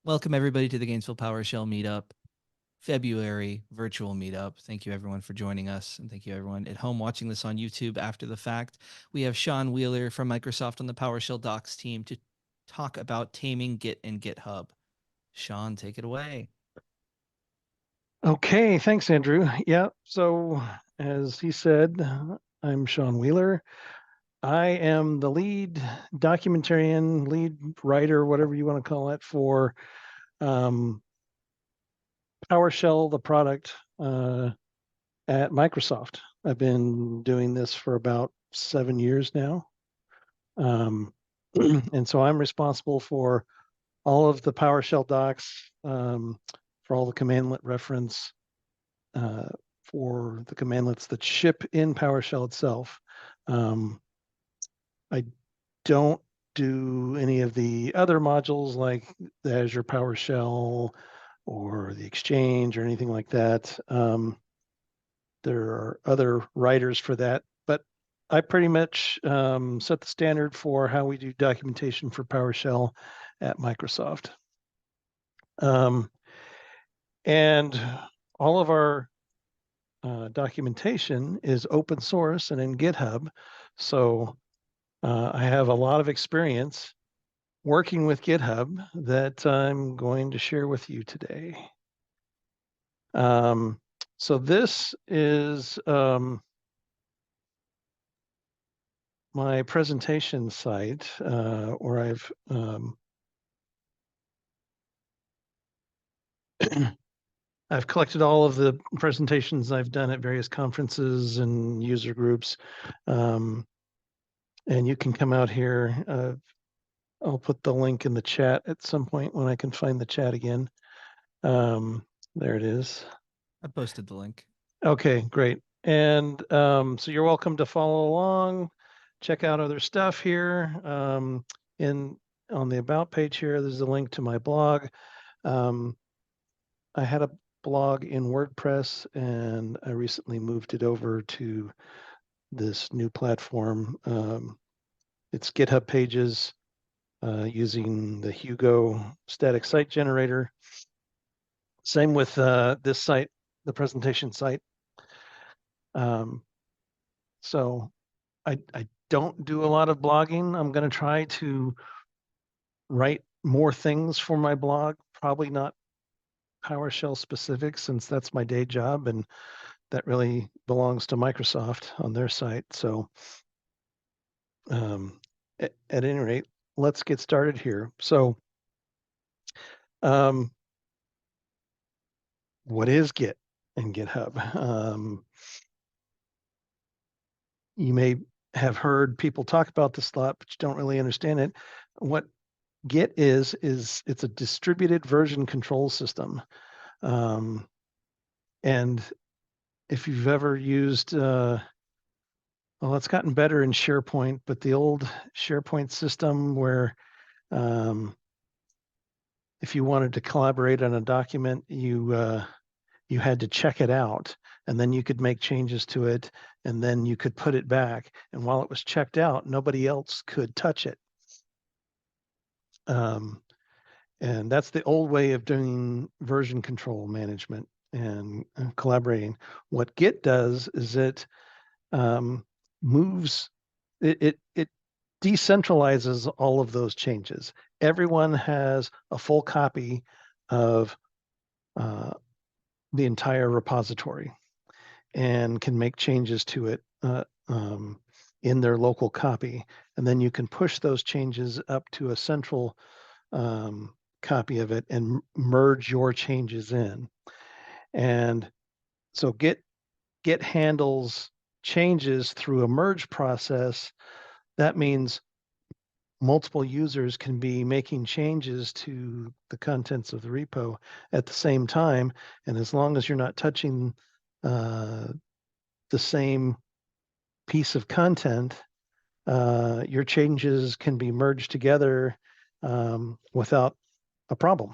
Welcome everybody to the Gainesville PowerShell Meetup, February virtual meetup. Thank you everyone for joining us, and thank you everyone at home watching this on YouTube after the fact. We have Sean Wheeler from Microsoft on the PowerShell Docs team to talk about taming Git and GitHub. Sean, take it away. Okay, thanks, Andrew. Yeah, so as he said, I'm Sean Wheeler. I am the lead documentarian, lead writer, whatever you want to call it, for PowerShell, the product at Microsoft. I've been doing this for about 7 years now. And so I'm responsible for all of the PowerShell docs, for all the commandlet reference, uh, for the commandlets that ship in PowerShell itself. I don't do any of the other modules like the Azure PowerShell or the Exchange or anything like that. There are other writers for that, but I pretty much set the standard for how we do documentation for PowerShell at Microsoft. And all of our documentation is open source and in GitHub. So I have a lot of experience working with GitHub that I'm going to share with you today. So this is my presentation site where I've collected all of the presentations I've done at various conferences and user groups. And you can come out here. I'll put the link in the chat at some point when I can find the chat again. There it is. I posted the link. Okay, great. And so you're welcome to follow along, check out other stuff here. On the About page here, there's a link to my blog. I had a blog in WordPress, and I recently moved it over to this new platform. It's GitHub pages using the Hugo static site generator. Same with this site, the presentation site. So I don't do a lot of blogging. I'm going to try to write more things for my blog, probably not PowerShell specific, since that's my day job, and that really belongs to Microsoft on their site. So at any rate, let's get started here. So what is Git and GitHub? You may have heard people talk about this a lot, but you don't really understand it. What Git is it's a distributed version control system. And if you've ever used, well, it's gotten better in SharePoint, but the old SharePoint system where if you wanted to collaborate on a document, you had to check it out, and then you could make changes to it, and then you could put it back. And while it was checked out, nobody else could touch it. And that's the old way of doing version control management and collaborating. What Git does is it moves, it decentralizes all of those changes. Everyone has a full copy of the entire repository and can make changes to it in their local copy. And then you can push those changes up to a central copy of it and merge your changes in. And so Git handles changes through a merge process. That means multiple users can be making changes to the contents of the repo at the same time. And as long as you're not touching the same piece of content, your changes can be merged together without a problem.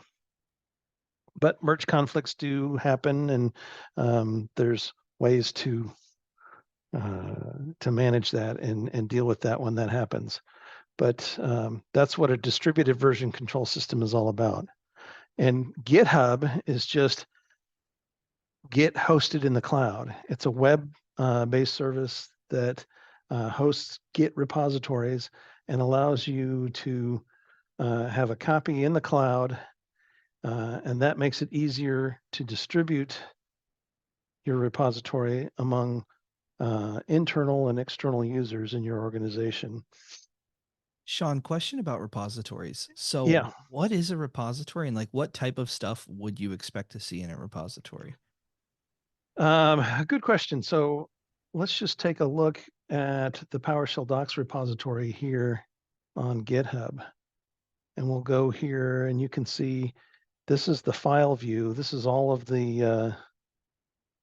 But merge conflicts do happen, and there's ways to manage that and deal with that when that happens. But that's what a distributed version control system is all about. And GitHub is just Git hosted in the cloud. It's a web-based service that hosts Git repositories and allows you to have a copy in the cloud, and that makes it easier to distribute your repository among internal and external users in your organization. Sean, question about repositories. So Yeah, what is a repository, and like what type of stuff would you expect to see in a repository? good question. So let's just take a look at the PowerShell docs repository here on GitHub. And we'll go here and you can see this is the file view. This is all of the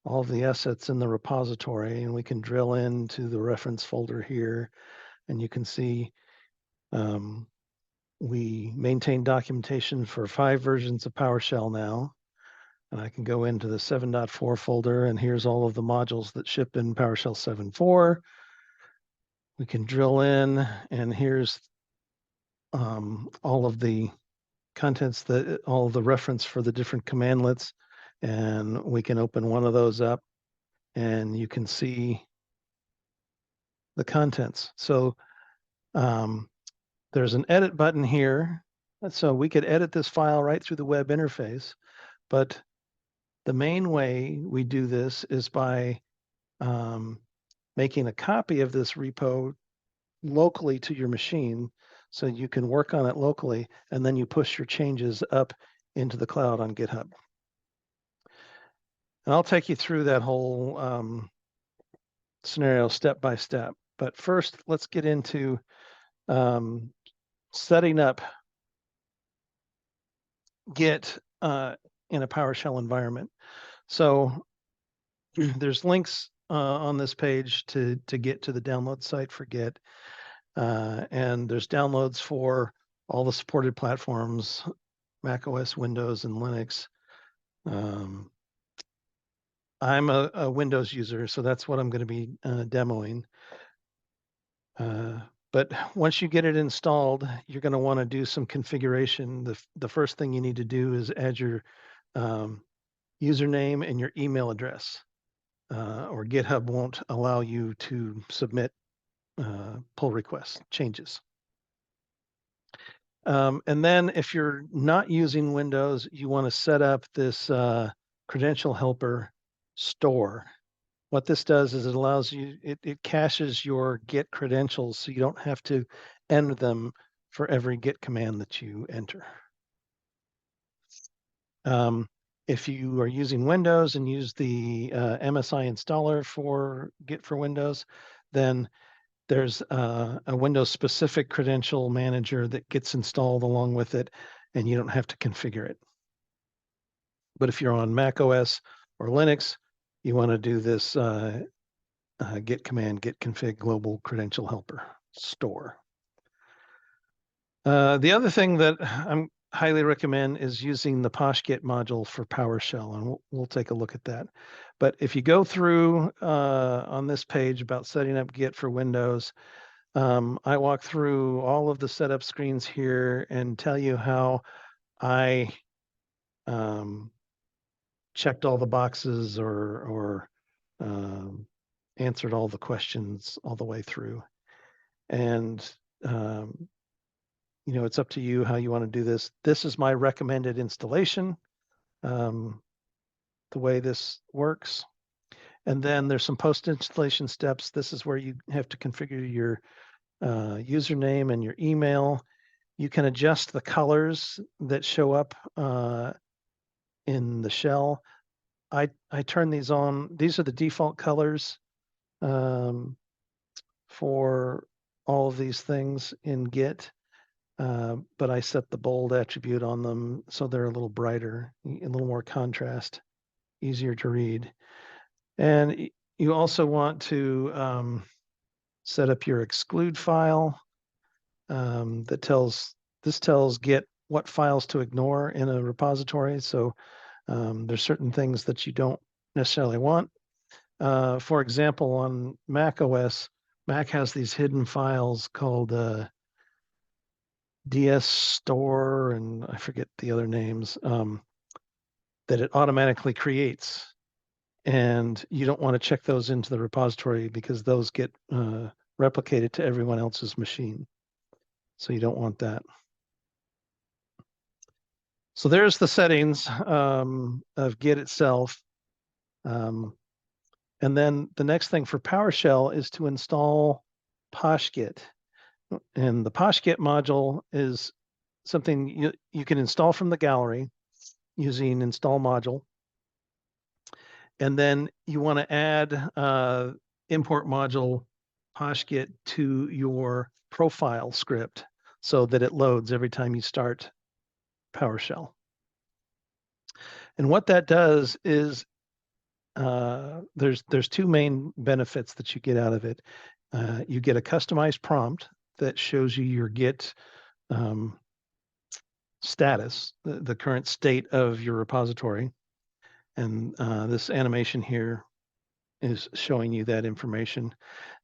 assets in the repository, and we can drill into the reference folder here, and you can see we maintain documentation for 5 versions of PowerShell now. And I can go into the 7.4 folder, and here's all of the modules that ship in PowerShell 7.4. We can drill in, and here's all of the contents, all of the reference for the different commandlets. And we can open one of those up, and you can see the contents. So there's an edit button here. So we could edit this file right through the web interface, but the main way we do this is by making a copy of this repo locally to your machine so you can work on it locally, and then you push your changes up into the cloud on GitHub. And I'll take you through that whole scenario step by step. But first, let's get into setting up Git in a PowerShell environment. So there's links on this page to get to the download site for Git. And there's downloads for all the supported platforms, Mac OS, Windows, and Linux. I'm a Windows user, so that's what I'm going to be demoing. But once you get it installed, you're going to want to do some configuration. The first thing you need to do is add your username and your email address, or GitHub won't allow you to submit pull requests, changes. And then if you're not using Windows, you want to set up this credential helper store. What this does is it allows you, it caches your Git credentials so you don't have to enter them for every Git command that you enter. If you are using Windows and use the MSI installer for Git for Windows, then there's a Windows specific credential manager that gets installed along with it, and you don't have to configure it. But if you're on Mac OS or Linux, you want to do this git command, git config global credential helper store. The other thing that I'm highly recommend is using the posh-git module for PowerShell, and we'll take a look at that. But if you go through on this page about setting up Git for Windows, I walk through all of the setup screens here and tell you how I checked all the boxes or answered all the questions all the way through. And you know, it's up to you how you want to do this. This is my recommended installation, the way this works. And then there's some post-installation steps. This is where you have to configure your username and your email. You can adjust the colors that show up in the shell. I turn these on. These are the default colors for all of these things in Git. But I set the bold attribute on them so they're a little brighter, a little more contrast, easier to read. And you also want to set up your exclude file that tells Git what files to ignore in a repository. So there's certain things that you don't necessarily want. For example, on Mac OS, Mac has these hidden files called DS store, and I forget the other names, that it automatically creates. And you don't want to check those into the repository because those get replicated to everyone else's machine. So you don't want that. So there's the settings of Git itself. And then the next thing for PowerShell is to install posh-git. And the posh-git module is something you can install from the gallery using install module. And then you want to add import module posh-git to your profile script so that it loads every time you start PowerShell. And what that does is there's two main benefits that you get out of it. You get a customized prompt that shows you your Git status, the current state of your repository. And this animation here is showing you that information.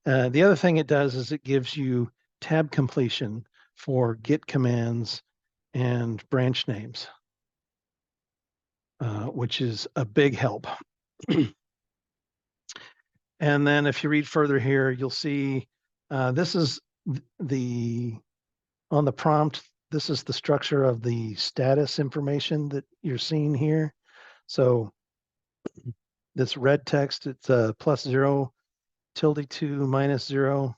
The other thing it does is it gives you tab completion for Git commands and branch names, which is a big help. And then if you read further here, you'll see this is on the prompt, this is the structure of the status information that you're seeing here. So this red text, it's +0, ~2,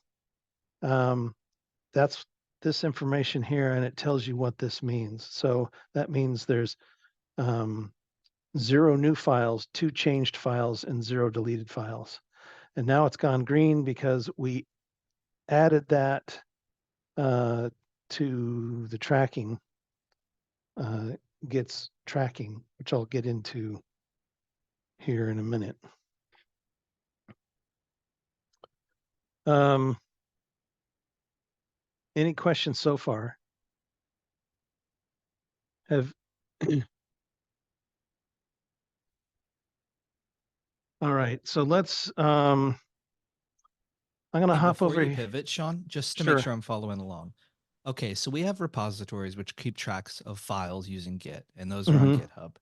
-0. That's this information here, and it tells you what this means. So that means there's 0 new files, 2 changed files, and 0 deleted files. And now it's gone green because we added that to the tracking, Git's tracking, which I'll get into here in a minute. Any questions so far? Have all right, so let's I'm gonna Hey, hop before over you here. pivot, Sean, just to make Sure. sure I'm following along. Okay, so we have repositories which keep tracks of files using Git, and those are on Mm-hmm. GitHub.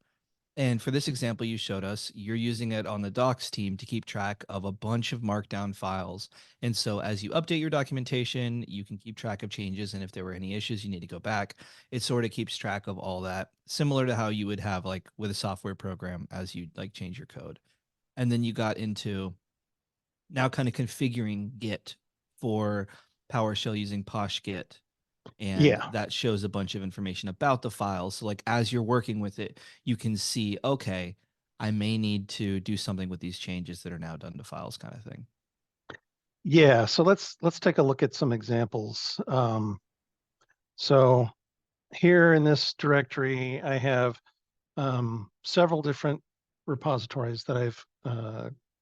And for this example you showed us, you're using it on the docs team to keep track of a bunch of markdown files. And so as you update your documentation, you can keep track of changes. And if there were any issues, you need to go back. It sort of keeps track of all that, similar to how you would have like with a software program as you like change your code. And then you got into now kind of configuring Git for PowerShell using posh-git, and Yeah. that shows a bunch of information about the files. So like as you're working with it, you can see, okay, I may need to do something with these changes that are now done to files, kind of thing. Yeah. So let's take a look at some examples. So here in this directory, I have several different repositories that I've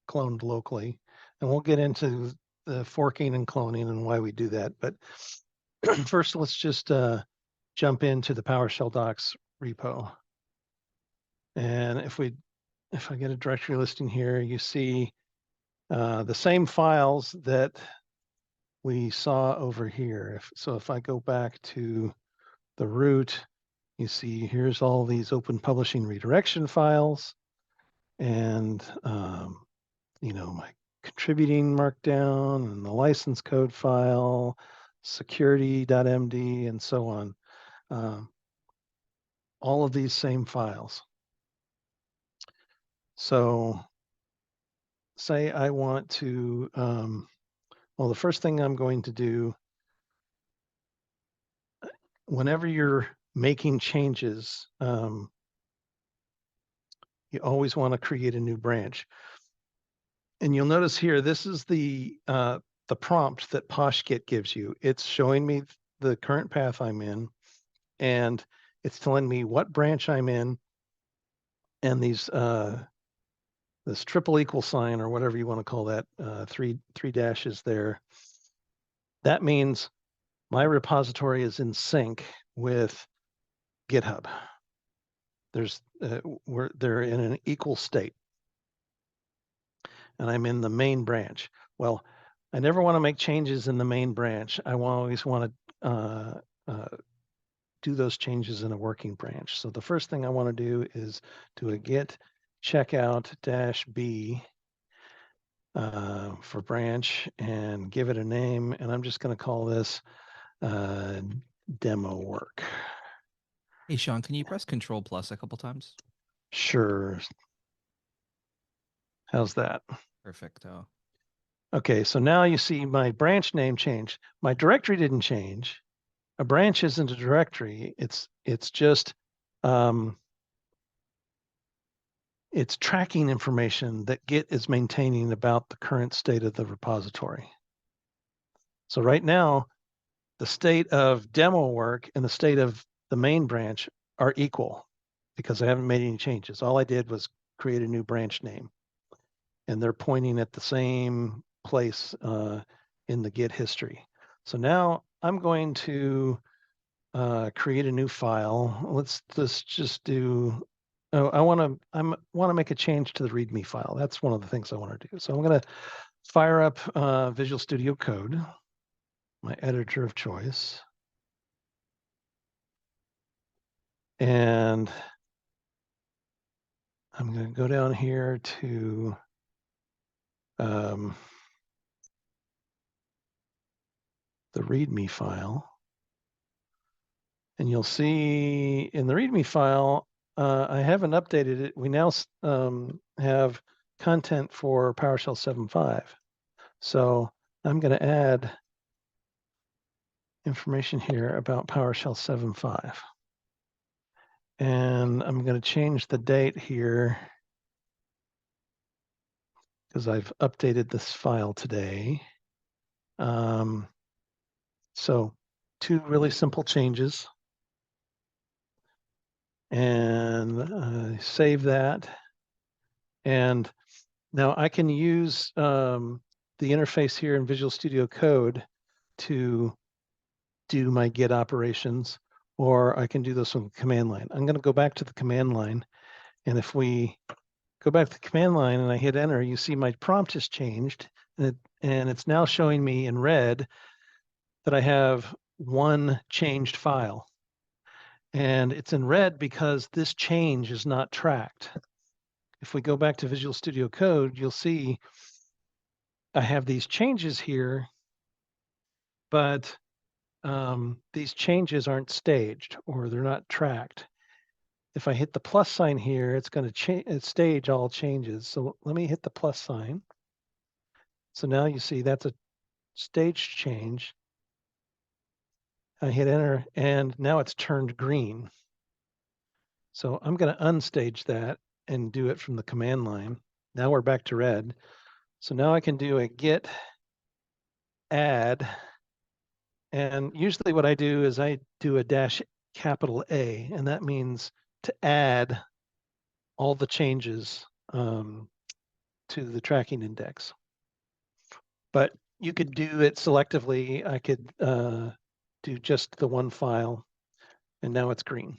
cloned locally, and we'll get into the forking and cloning and why we do that. But first, let's just jump into the PowerShell docs repo. And if I get a directory listing here, you see the same files that we saw over here. So if I go back to the root, you see here's all these open publishing redirection files, and my contributing markdown and the license code file, security.md, and so on. All of these same files. So say I want to, well, the first thing I'm going to do, whenever you're making changes, you always want to create a new branch. And you'll notice here, this is the prompt that posh-git gives you. It's showing me the current path I'm in, and it's telling me what branch I'm in, and these this triple equal sign or whatever you want to call that, three dashes there. That means my repository is in sync with GitHub. They're in an equal state, and I'm in the main branch. Well, I never want to make changes in the main branch. I always want to do those changes in a working branch. So the first thing I want to do is do a git checkout -b for branch and give it a name. And I'm just going to call this demo work. Hey, Sean, can you press Control Plus a couple times? Sure. How's that? Perfecto. Okay, so now you see my branch name changed. My directory didn't change. A branch isn't a directory. It's just it's tracking information that Git is maintaining about the current state of the repository. So right now, the state of demo work and the state of the main branch are equal because I haven't made any changes. All I did was create a new branch name, and they're pointing at the same place in the Git history. So now I'm going to create a new file. Let's just do. Oh, I want to make a change to the README file. That's one of the things I want to do. So I'm going to fire up Visual Studio Code, my editor of choice, and I'm going to go down here to the README file. And you'll see in the README file, I haven't updated it. We now have content for PowerShell 7.5. So I'm going to add information here about PowerShell 7.5. And I'm going to change the date here because I've updated this file today. So 2 really simple changes. And save that. And now I can use the interface here in Visual Studio Code to do my Git operations, or I can do this on the command line. I'm going to go back to the command line. And if we go back to the command line and I hit enter, you see my prompt has changed. And it's now showing me in red that I have 1 changed file. And it's in red because this change is not tracked. If we go back to Visual Studio Code, you'll see I have these changes here, but these changes aren't staged or they're not tracked. If I hit the plus sign here, it's going to stage all changes. So let me hit the plus sign. So now you see that's a staged change. I hit enter and now it's turned green. So I'm going to unstage that and do it from the command line. Now we're back to red. So now I can do a git add. And usually what I do is I do a -A, and that means to add all the changes to the tracking index. But you could do it selectively. I could do just the 1 file, and now it's green.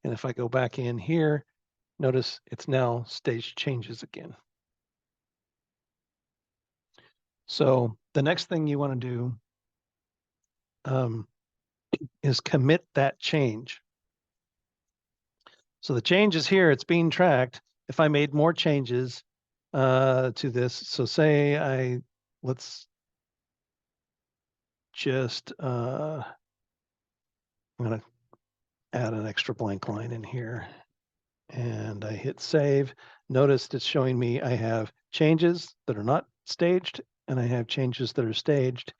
And if I go back in here, notice it's now staged changes again. So the next thing you want to do is commit that change. So the change is here, it's being tracked. If I made more changes to this, so say let's just, I'm going to add an extra blank line in here and I hit save. Notice it's showing me I have changes that are not staged and I have changes that are staged.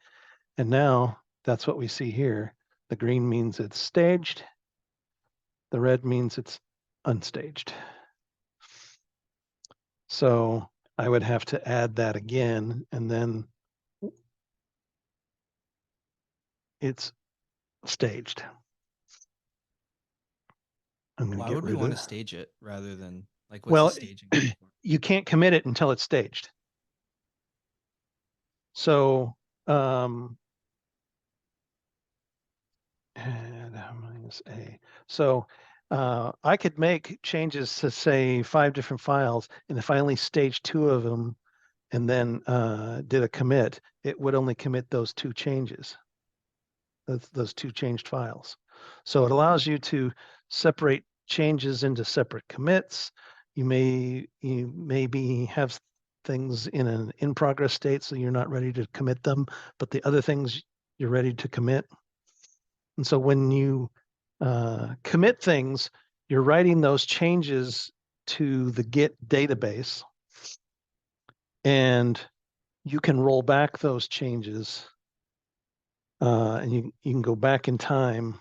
And now that's what we see here. The green means it's staged. The red means it's unstaged. So I would have to add that again, and then it's staged. I'm going to Why get would we rid want of to stage it rather than like what's the Well, staging? you can't commit it until it's staged. So and -A. So I could make changes to say 5 different files, and if I only staged 2 of them and then did a commit, it would only commit those 2 changes, those 2 changed files. So it allows you to separate changes into separate commits. You maybe have things in an in progress state, so you're not ready to commit them, but the other things you're ready to commit. And so when you commit things, you're writing those changes to the Git database, and you can roll back those changes, and you can go back in time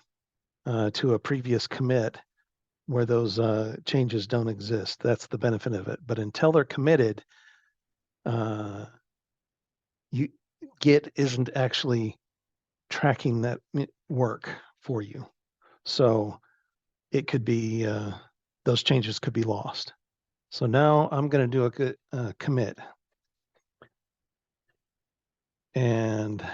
to a previous commit where those changes don't exist. That's the benefit of it. But until they're committed, Git isn't actually tracking that work for you. So it could be, those changes could be lost. So now I'm going to do a commit. And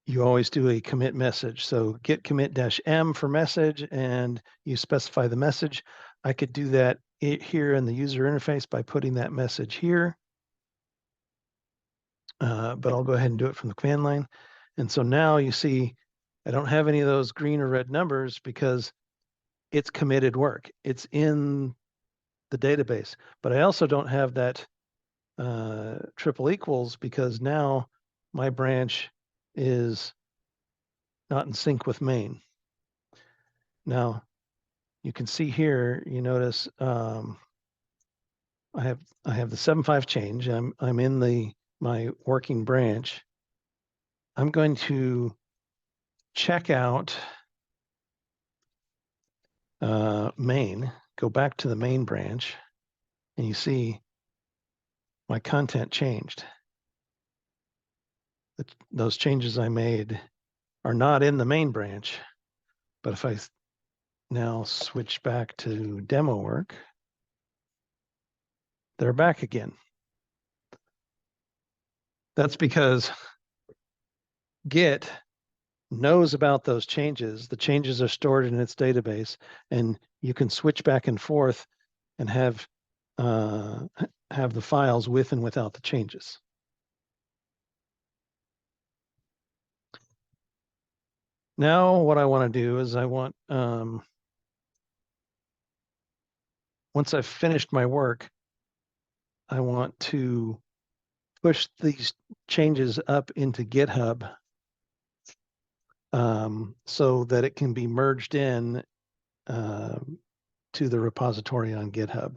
you always do a commit message. So git commit-m for message, and you specify the message. I could do that here in the user interface by putting that message here. But I'll go ahead and do it from the command line. And so now you see, I don't have any of those green or red numbers because it's committed work. It's in the database, but I also don't have that triple equals because now my branch is not in sync with main. Now you can see here, you notice I have the 7.5 change. I'm in my working branch. I'm going to check out main, go back to the main branch, and you see my content changed. Those changes I made are not in the main branch, but if I now switch back to demo work, they're back again. That's because Git knows about those changes. The changes are stored in its database, and you can switch back and forth and have the files with and without the changes. Now what I want to do is I want, once I've finished my work, I want to push these changes up into GitHub so that it can be merged in to the repository on GitHub.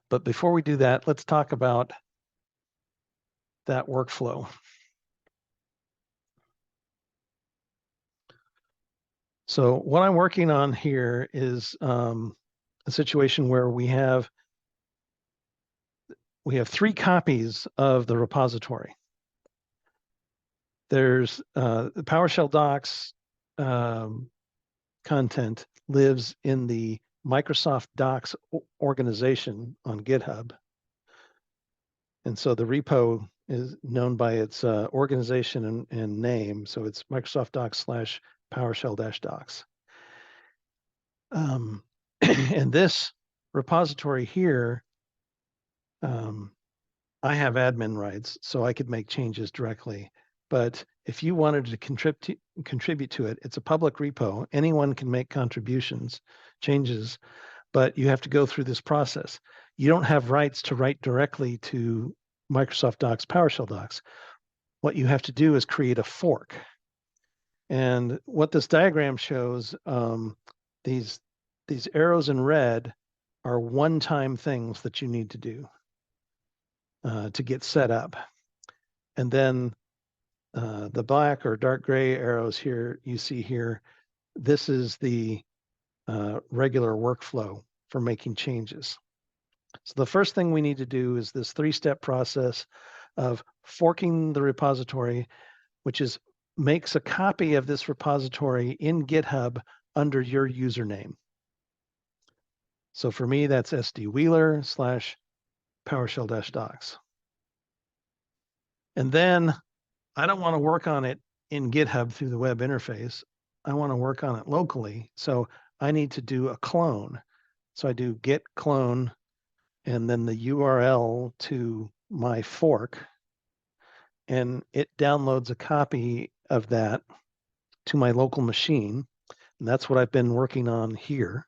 But before we do that, let's talk about that workflow. So what I'm working on here is a situation where we have 3 copies of the repository. There's the PowerShell docs content lives in the Microsoft Docs organization on GitHub. And so the repo is known by its organization and name. So it's Microsoft Docs / PowerShell-docs. And this repository here, I have admin rights, so I could make changes directly. But if you wanted to contribute to it, it's a public repo. Anyone can make contributions, changes, but you have to go through this process. You don't have rights to write directly to Microsoft Docs, PowerShell docs. What you have to do is create a fork. And what this diagram shows, these arrows in red are one-time things that you need to do to get set up. And then the black or dark gray arrows here, you see here, this is the regular workflow for making changes. So the first thing we need to do is this 3-step process of forking the repository, which is makes a copy of this repository in GitHub under your username. So for me, that's sdwheeler / PowerShell-docs. And then I don't want to work on it in GitHub through the web interface. I want to work on it locally. So I need to do a clone. So I do git clone and then the URL to my fork, and it downloads a copy of that to my local machine. And that's what I've been working on here.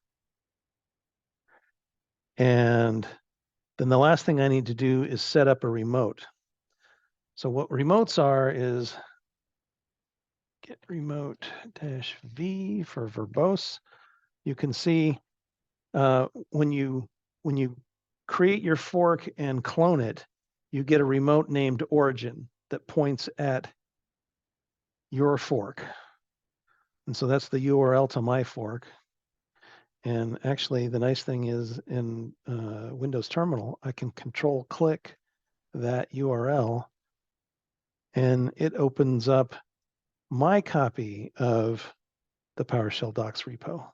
And then the last thing I need to do is set up a remote. So what remotes are is get remote -v for verbose. You can see when you create your fork and clone it, you get a remote named origin that points at your fork. And so that's the URL to my fork. And actually, the nice thing is in Windows Terminal, I can control click that URL and it opens up my copy of the PowerShell docs repo.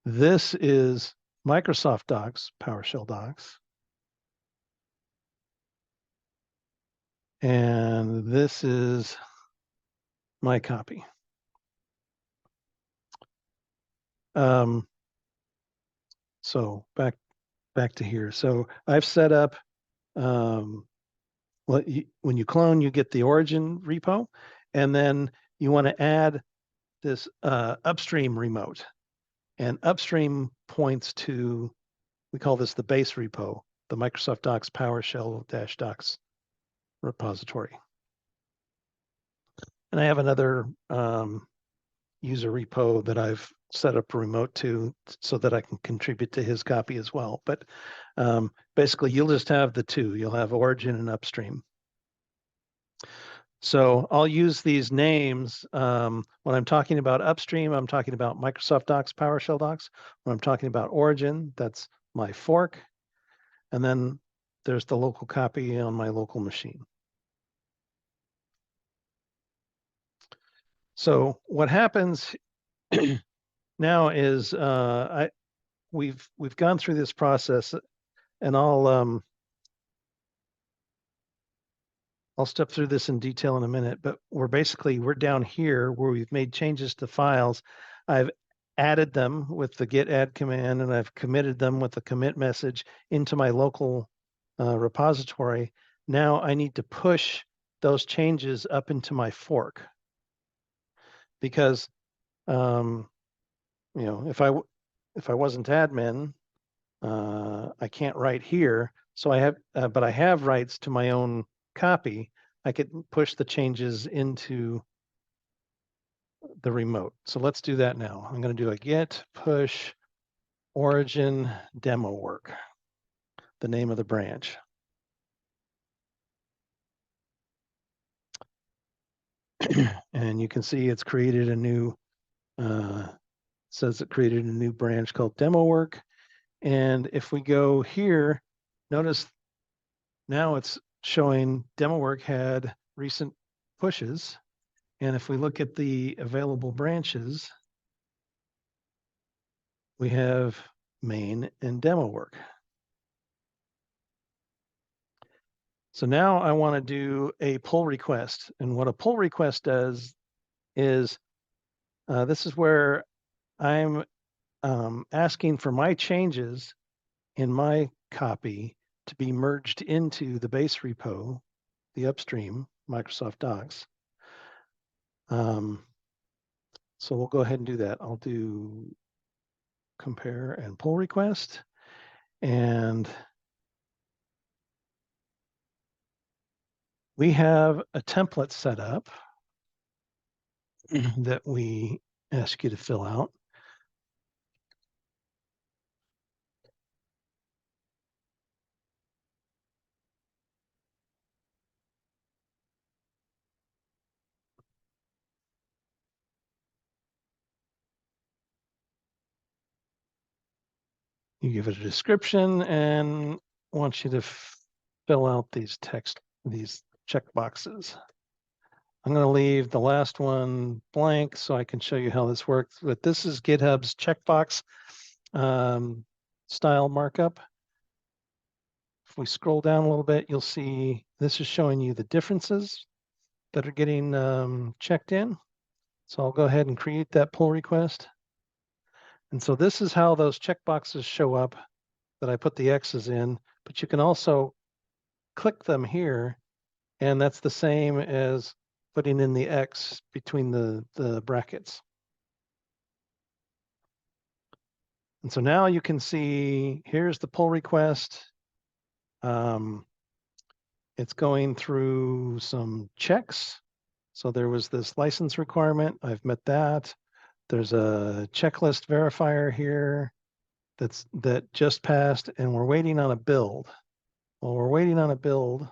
This is Microsoft Docs, PowerShell docs. And this is my copy. So back to here. So I've set up, when you clone, you get the origin repo, and then you want to add this upstream remote. And upstream points to, we call this the base repo, the Microsoft Docs PowerShell-docs repository. And I have another user repo that I've set up a remote to so that I can contribute to his copy as well. But basically, you'll just have the two. You'll have origin and upstream. So I'll use these names. When I'm talking about upstream, I'm talking about Microsoft Docs, PowerShell docs. When I'm talking about origin, that's my fork. And then there's the local copy on my local machine. So what happens now is we've gone through this process, and I'll step through this in detail in a minute, but we're down here where we've made changes to files. I've added them with the git add command, and I've committed them with the commit message into my local repository. Now I need to push those changes up into my fork, because if I wasn't admin, I can't write here. So I have, but I have rights to my own copy. I could push the changes into the remote. So let's do that now. I'm going to do a git push origin demo work, the name of the branch. And you can see it's created a new, says it created a new branch called demo work. And if we go here, notice now it's showing demo work had recent pushes. And if we look at the available branches, we have main and demo work. So now I want to do a pull request. And what a pull request does is, this is where I'm asking for my changes in my copy to be merged into the base repo, the upstream Microsoft Docs. So we'll go ahead and do that. I'll do compare and pull request. And we have a template set up that we ask you to fill out. You give it a description and want you to fill out these check boxes. I'm going to leave the last one blank so I can show you how this works. But this is GitHub's checkbox style markup. If we scroll down a little bit, you'll see this is showing you the differences that are getting checked in. So I'll go ahead and create that pull request. And so this is how those checkboxes show up that I put the X's in, but you can also click them here, and that's the same as putting in the X between the brackets. And so now you can see, here's the pull request. It's going through some checks. So there was this license requirement. I've met that. There's a checklist verifier here that just passed, and we're waiting on a build. While we're waiting on a build,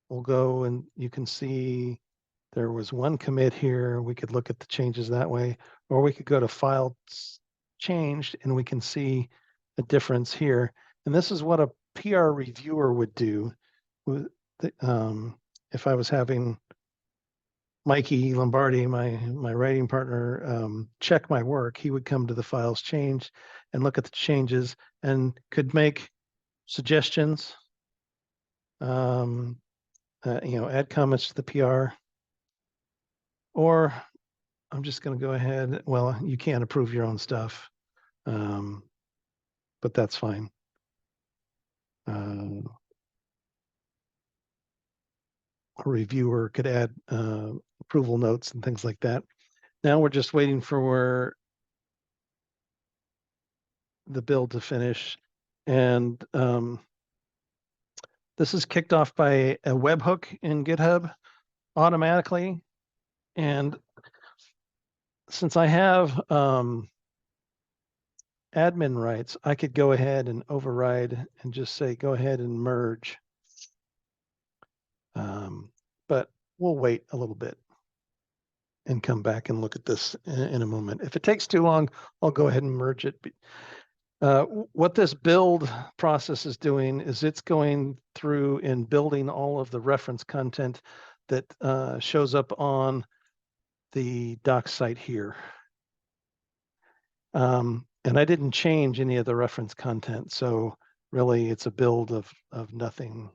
we'll go and you can see there was one commit here. We could look at the changes that way, or we could go to file changed and we can see a difference here. And this is what a PR reviewer would do if I was having Mikey Lombardi, my writing partner, check my work. He would come to the files change and look at the changes and could make suggestions, add comments to the PR. Or I'm just going to go ahead. Well, you can't approve your own stuff, but that's fine. A reviewer could add approval notes and things like that. Now we're just waiting for the build to finish. And this is kicked off by a webhook in GitHub automatically. And since I have admin rights, I could go ahead and override and just say, go ahead and merge. But we'll wait a little bit and come back and look at this in a moment. If it takes too long, I'll go ahead and merge it. What this build process is doing is it's going through and building all of the reference content that shows up on the doc site here. And I didn't change any of the reference content, so really it's a build of nothing.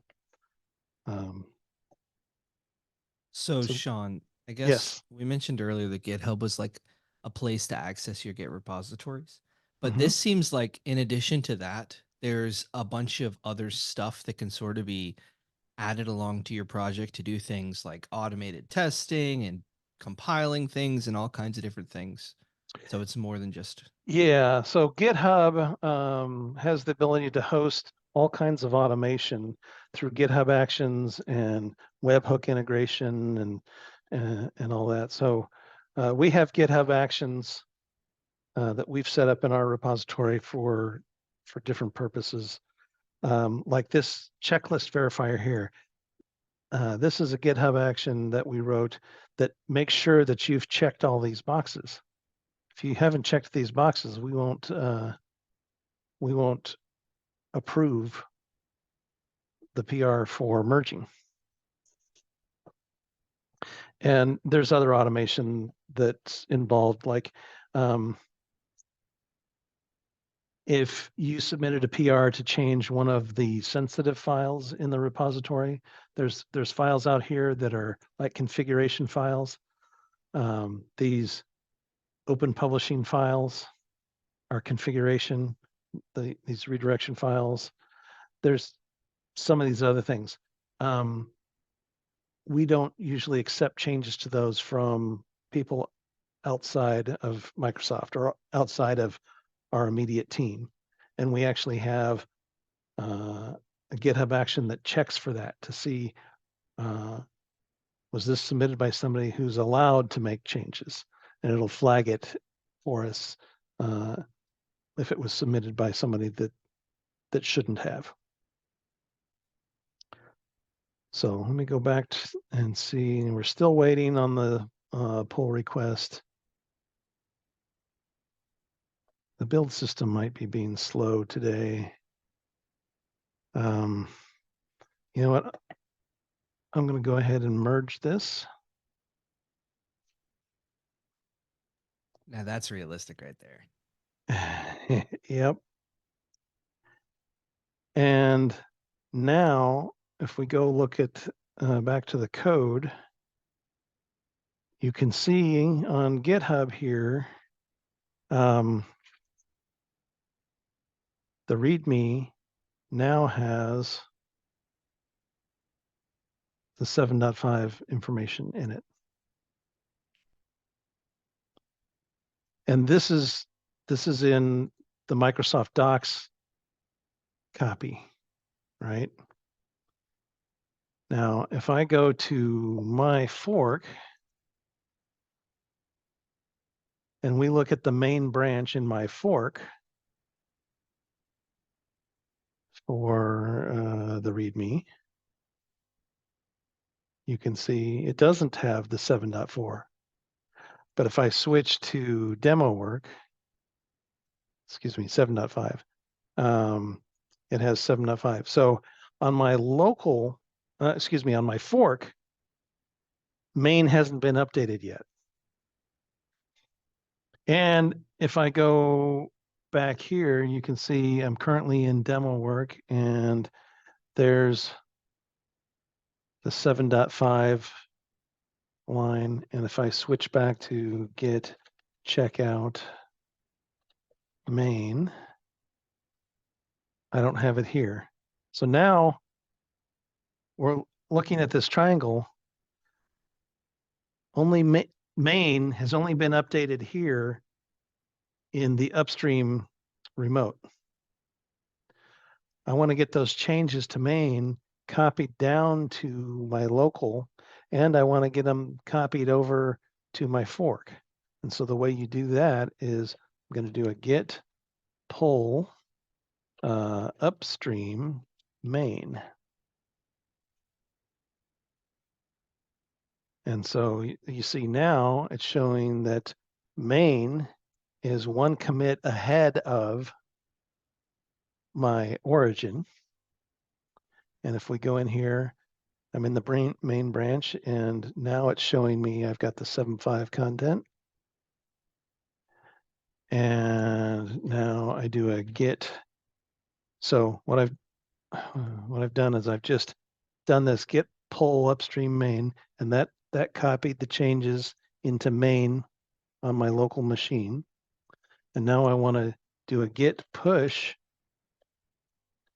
So Sean, I guess yes, we mentioned earlier that GitHub was like a place to access your Git repositories. But Mhm. this seems like in addition to that, there's a bunch of other stuff that can sort of be added along to your project to do things like automated testing and compiling things and all kinds of different things. So it's more than just Yeah, so GitHub has the ability to host all kinds of automation through GitHub Actions and webhook integration and all that. So we have GitHub Actions that we've set up in our repository for different purposes, like this checklist verifier here. This is a GitHub action that we wrote that makes sure that you've checked all these boxes. If you haven't checked these boxes, we won't approve the PR for merging. And there's other automation that's involved, like if you submitted a PR to change one of the sensitive files in the repository, there's files out here that are like configuration files. These open publishing files are configuration, these redirection files. There's some of these other things. We don't usually accept changes to those from people outside of Microsoft or outside of our immediate team. And we actually have a GitHub action that checks for that to see, was this submitted by somebody who's allowed to make changes? And it'll flag it for us if it was submitted by somebody that shouldn't have. So let me go back and see. We're still waiting on the pull request. The build system might be being slow today. You know what? I'm going to go ahead and merge this. now that's realistic right there. Yep. And now, if we go look at back to the code, you can see on GitHub here, the README now has the 7.5 information in it. And this is in the Microsoft Docs copy, right? Now, if I go to my fork and we look at the main branch in my fork for the README, you can see it doesn't have the 7.4. But if I switch to demo work, excuse me, 7.5, it has 7.5. So on my local, on my fork, main hasn't been updated yet. And if I go back here, you can see I'm currently in demo work and there's the 7.5 line. And if I switch back to git checkout main, I don't have it here. So now we're looking at this triangle. Only main has only been updated here in the upstream remote. I want to get those changes to main copied down to my local, and I want to get them copied over to my fork. And so the way you do that is I'm going to do a git pull upstream main. And so you see now it's showing that main is one commit ahead of my origin. And if we go in here, I'm in the main branch, and now it's showing me I've got the 7.5 content. And now I do a git. So what I've done is I've just done this git pull upstream main, and that copied the changes into main on my local machine. And now I want to do a git push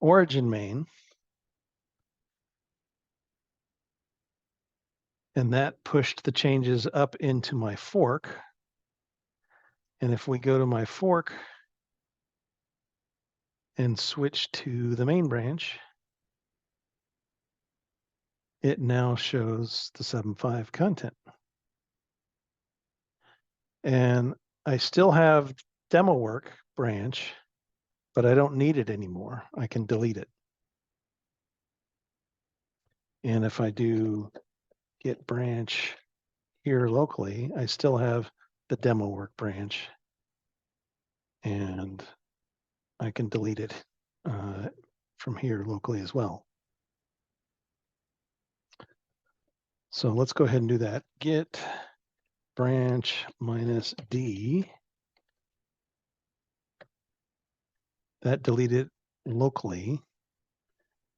origin main. And that pushed the changes up into my fork. And if we go to my fork and switch to the main branch, it now shows the 7.5 content. And I still have demo work branch, but I don't need it anymore. I can delete it. And if I do git branch here locally, I still have the demo work branch, and I can delete it from here locally as well. So let's go ahead and do that. Git branch -d. That deleted locally.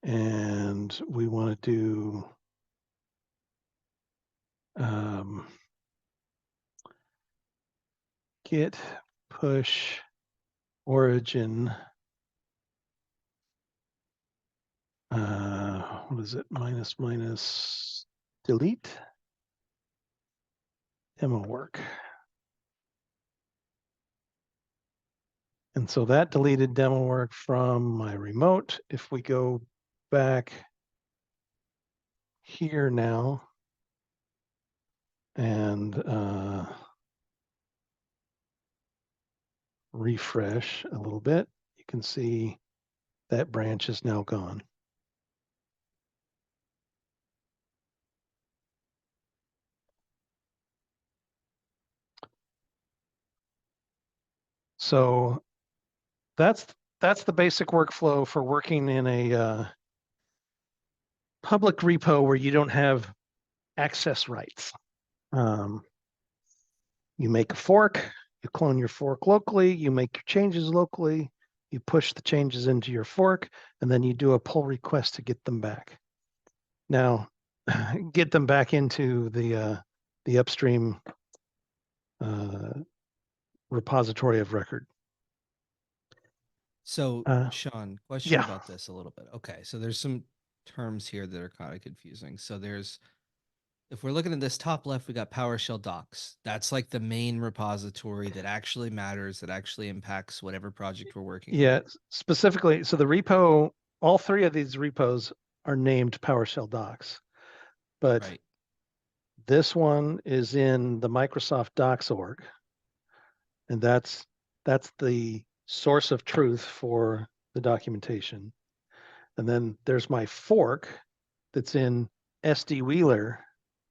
And we want to do git push origin. What is it? Minus delete demo work. And so that deleted demo work from my remote. If we go back here now and refresh a little bit, you can see that branch is now gone. So that's the basic workflow for working in a public repo where you don't have access rights. You make a fork, you clone your fork locally, you make your changes locally, you push the changes into your fork, and then you do a pull request to get them back. Now, get them back into the upstream repository of record. So, Sean, question Yeah, about this a little bit. Okay, so there's some terms here that are kind of confusing. So there's, if we're looking at this top left, we got PowerShell docs. That's like the main repository that actually matters, that actually impacts whatever project we're working on. yeah. Specifically, so the repo, all three of these repos are named PowerShell docs, but Right. this one is in the Microsoft Docs org, and that's the source of truth for the documentation. And then there's my fork that's in SD Wheeler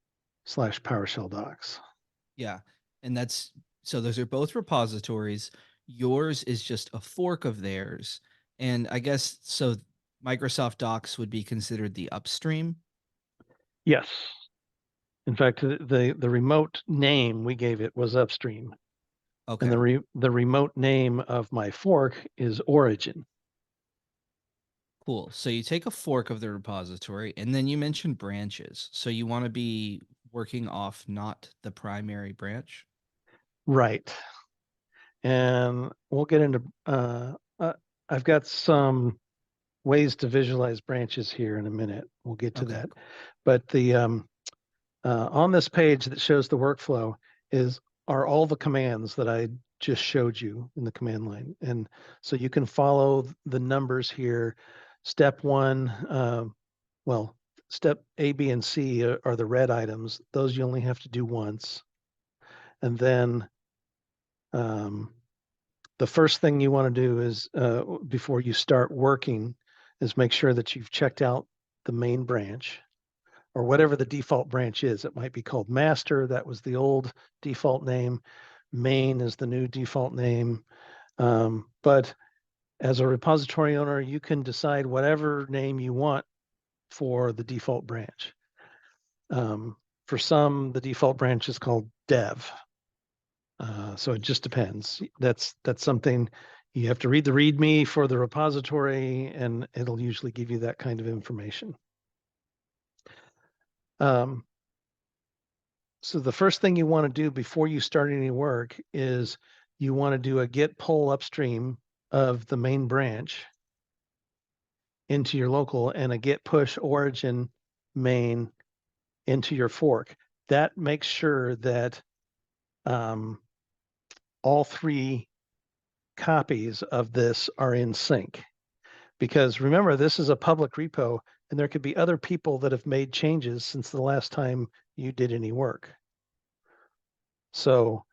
/ PowerShell docs. Yeah. And that's, so those are both repositories. Yours is just a fork of theirs. And I guess so Microsoft Docs would be considered the upstream. Yes. In fact, the remote name we gave it was upstream, and Okay. the remote name of my fork is origin. Cool. So you take a fork of the repository and then you mentioned branches. So you want to be working off not the primary branch. Right. And we'll get into I've got some ways to visualize branches here in a minute. We'll get to Okay, that. cool. But the on this page that shows the workflow are all the commands that I just showed you in the command line. And so you can follow the numbers here. Step one, well, step A, B, and C are the red items. Those you only have to do once. And then um, the first thing you want to do is before you start working is make sure that you've checked out the main branch or whatever the default branch is. It might be called master. That was the old default name. Main is the new default name. But as a repository owner, you can decide whatever name you want for the default branch. For some, the default branch is called dev. So it just depends. That's something you have to read the README for the repository, and it'll usually give you that kind of information. Um, so the first thing you want to do before you start any work is you want to do a git pull upstream of the main branch into your local and a git push origin main into your fork. That makes sure that um, all three copies of this are in sync. Because remember, this is a public repo, and there could be other people that have made changes since the last time you did any work. So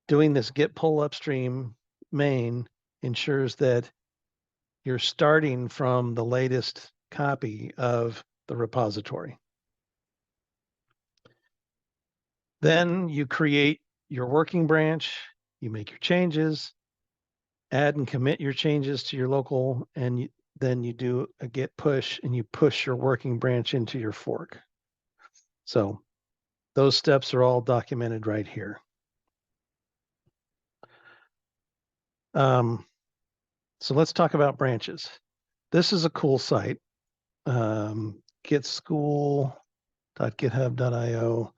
doing this git pull upstream main ensures that you're starting from the latest copy of the repository. Then you create your working branch, you make your changes, add and commit your changes to your local, and then you do a git push and you push your working branch into your fork. So those steps are all documented right here. So let's talk about branches. This is a cool site, gitschool.github.io.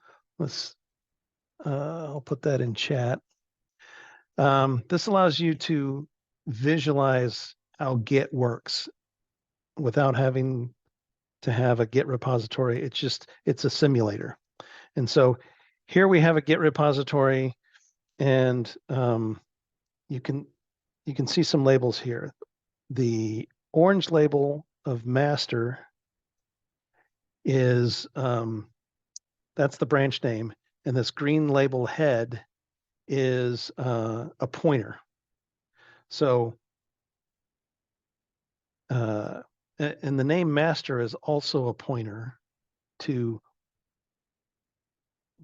I'll put that in chat. This allows you to visualize how Git works without having to have a Git repository. It's a simulator. And so here we have a Git repository, and you can see some labels here. The orange label of master is that's the branch name, and this green label head is a pointer. So and the name master is also a pointer to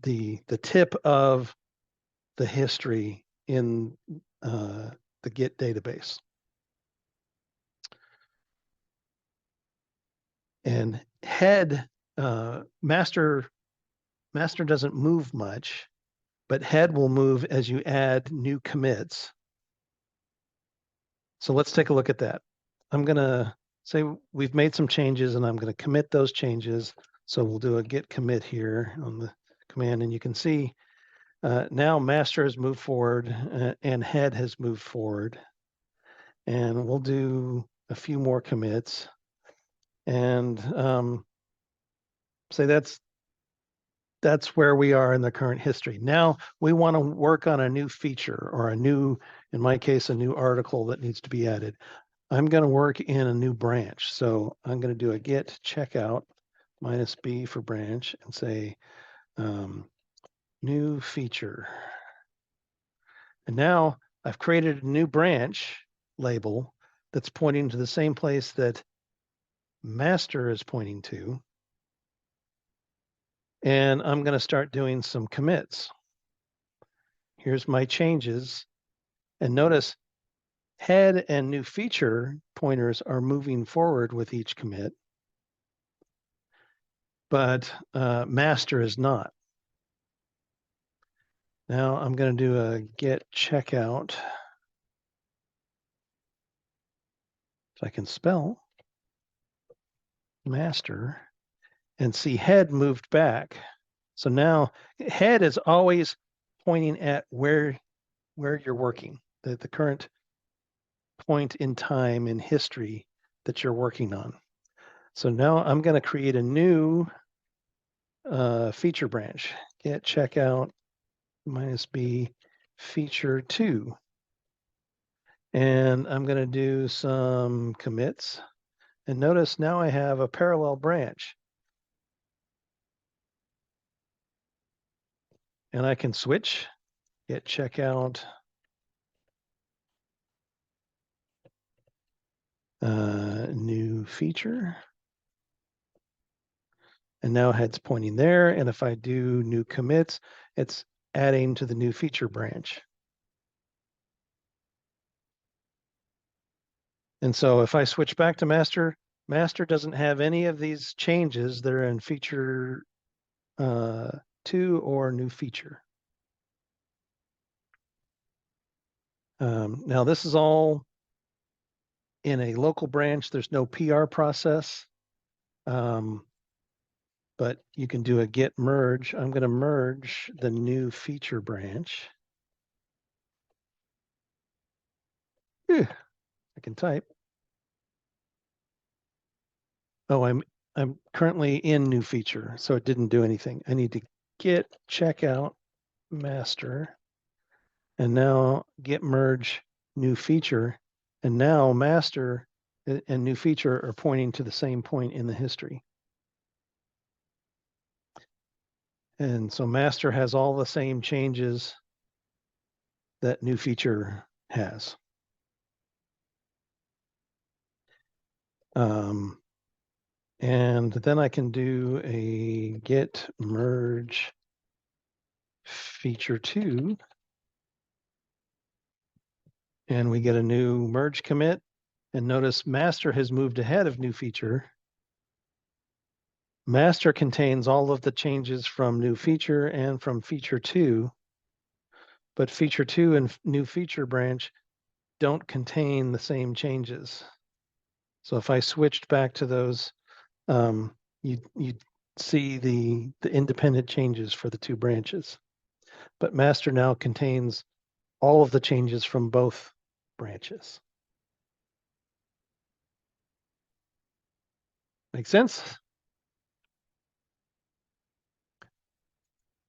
the tip of the history in the Git database. And head master doesn't move much, but head will move as you add new commits. So let's take a look at that. I'm going to say we've made some changes, and I'm going to commit those changes. So we'll do a git commit here on the command, and you can see now master has moved forward and head has moved forward. and we'll do a few more commits, and say that's where we are in the current history. Now we want to work on a new feature or a new, in my case, a new article that needs to be added. I'm going to work in a new branch. So I'm going to do a git checkout -b for branch and say new feature. And now I've created a new branch label that's pointing to the same place that master is pointing to. And I'm going to start doing some commits. Here's my changes. And notice head and new feature pointers are moving forward with each commit, but master is not. Now I'm going to do a git checkout. If I can spell master, and see head moved back. So now head is always pointing at where you're working, the current point in time in history that you're working on. So now I'm going to create a new feature branch, git checkout -b feature 2. And I'm going to do some commits. And notice now I have a parallel branch. And I can switch, git checkout new feature. And now head's pointing there. And if I do new commits, it's adding to the new feature branch. And so if I switch back to master, master doesn't have any of these changes. They're in feature 2 or new feature. Now this is all in a local branch. There's no PR process. But you can do a git merge. I'm going to merge the new feature branch. I can type. Oh, I'm currently in new feature, so it didn't do anything. I need to git checkout master, and now git merge new feature, and now master and new feature are pointing to the same point in the history. And so master has all the same changes that new feature has. And then I can do a git merge feature 2. And we get a new merge commit. And notice master has moved ahead of new feature. Master contains all of the changes from new feature and from feature 2. But feature 2 and new feature branch don't contain the same changes. So if I switched back to those, you'd see the independent changes for the two branches. But master now contains all of the changes from both branches. Make sense?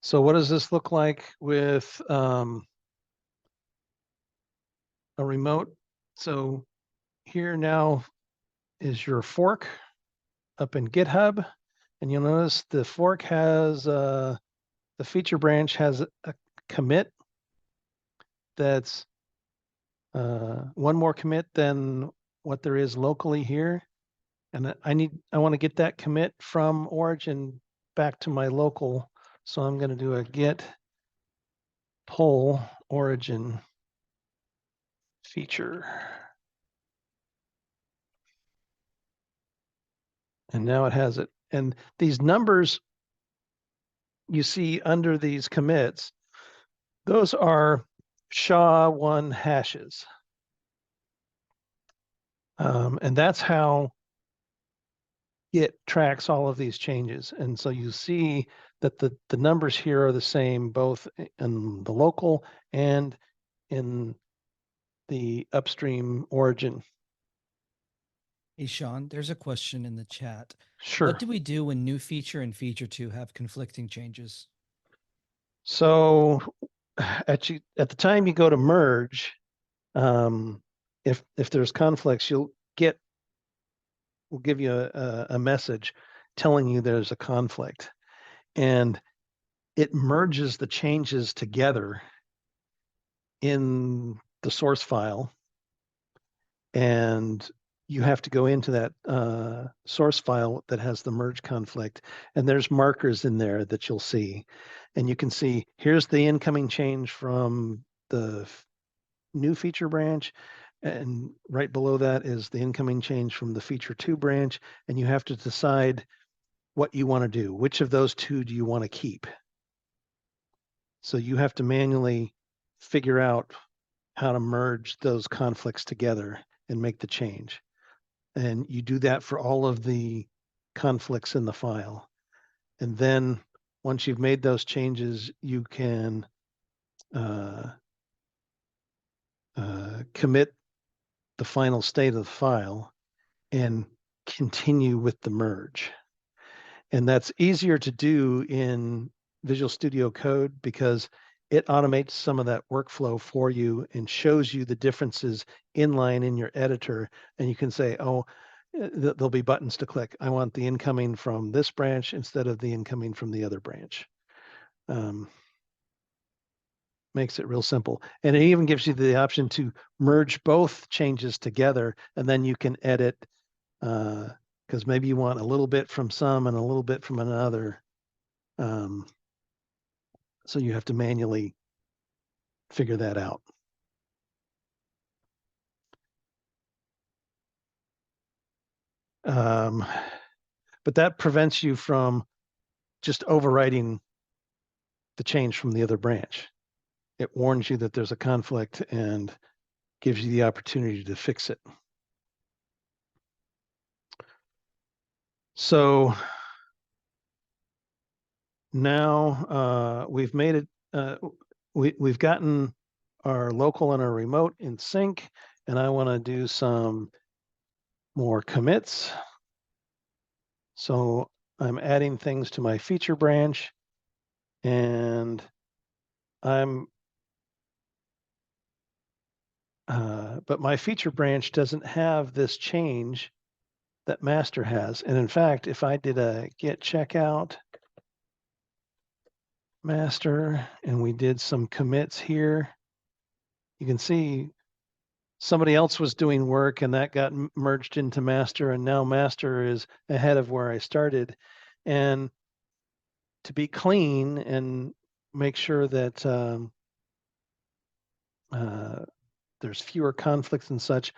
So what does this look like with a remote? So here now is your fork up in GitHub. And you'll notice the fork has, the feature branch has a commit that's one more commit than what there is locally here. And I want to get that commit from origin back to my local. So I'm going to do a git pull origin feature. And now it has it. And these numbers you see under these commits, those are SHA-1 hashes. And that's how Git tracks all of these changes. And so you see that the numbers here are the same both in the local and in the upstream origin. Hey, Sean, there's a question in the chat. Sure. What do we do when new feature and feature 2 have conflicting changes? So at the time you go to merge, if there's conflicts, we'll give you a message telling you there's a conflict, and it merges the changes together in the source file, and you have to go into that source file that has the merge conflict, and there's markers in there that you'll see, and you can see here's the incoming change from the new feature branch, and right below that is the incoming change from the feature 2 branch, and you have to decide what you want to do. Which of those two do you want to keep? So you have to manually figure out how to merge those conflicts together and make the change. And you do that for all of the conflicts in the file. And then once you've made those changes, you can commit the final state of the file and continue with the merge. And that's easier to do in Visual Studio Code because it automates some of that workflow for you and shows you the differences inline in your editor. And you can say, oh, there'll be buttons to click. I want the incoming from this branch instead of the incoming from the other branch. Makes it real simple. And it even gives you the option to merge both changes together, and then you can edit because maybe you want a little bit from some and a little bit from another. So you have to manually figure that out. But that prevents you from just overwriting the change from the other branch. It warns you that there's a conflict and gives you the opportunity to fix it. So now we've made it, we've gotten our local and our remote in sync, and I want to do some more commits. So I'm adding things to my feature branch, and but my feature branch doesn't have this change that master has. And in fact, if I did a git checkout master and we did some commits here, you can see somebody else was doing work and that got merged into master, and now master is ahead of where I started. And to be clean and make sure that there's fewer conflicts and such,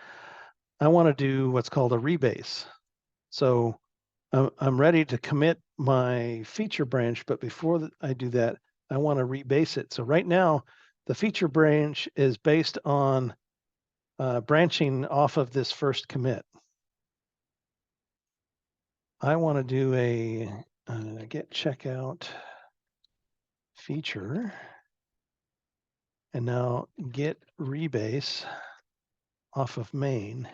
I want to do what's called a rebase. So I'm ready to commit my feature branch, but before I do that, I want to rebase it. So right now, the feature branch is based on branching off of this first commit. I want to do a git checkout feature, and now git rebase off of main.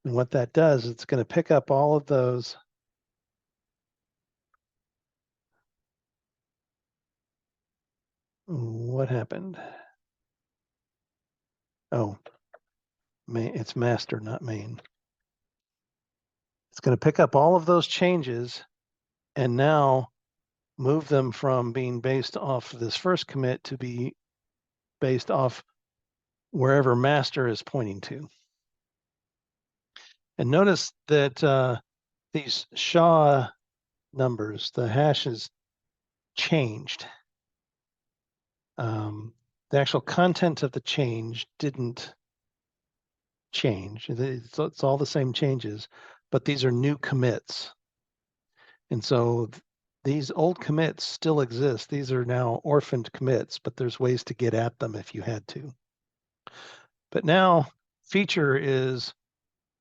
And what that does, it's going to pick up all of those what happened? Oh, it's master, not main. It's going to pick up all of those changes and now move them from being based off this first commit to be based off wherever master is pointing to. And notice that these SHA numbers, the hashes changed. The actual content of the change didn't change. It's all the same changes, but these are new commits. And so these old commits still exist. These are now orphaned commits, but there's ways to get at them if you had to. But now feature is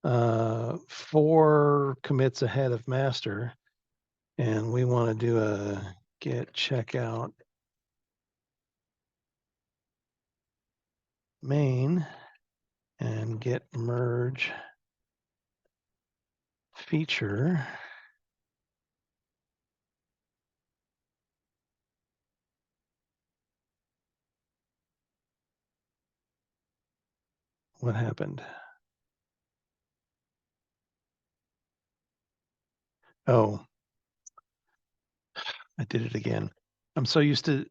4 commits ahead of master, and we want to do a git checkout main. and git merge feature. What happened? Oh, I did it again. I'm so used to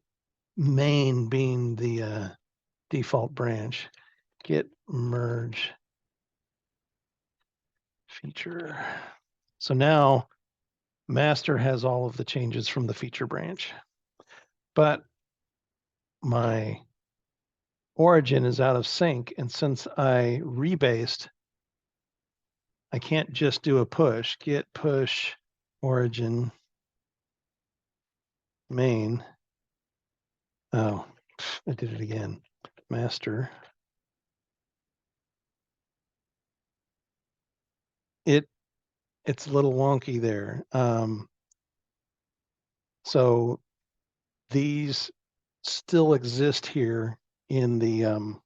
main being the default branch. Git merge feature. So now master has all of the changes from the feature branch, but my origin is out of sync. And since I rebased, I can't just do a push, git push origin main. Oh, I did it again. Master. It's a little wonky there. So these still exist here in the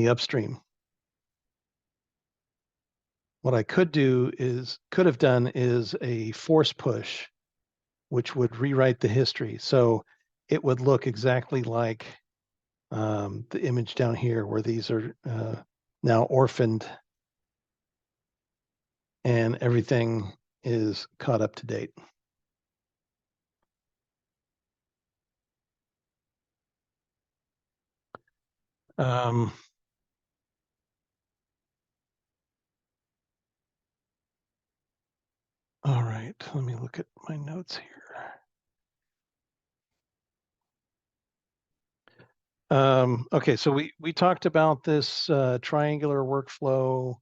upstream. What I could have done is a force push, which would rewrite the history. So it would look exactly like the image down here where these are now orphaned and everything is caught up to date. All right, let me look at my notes here. Okay, so we talked about this triangular workflow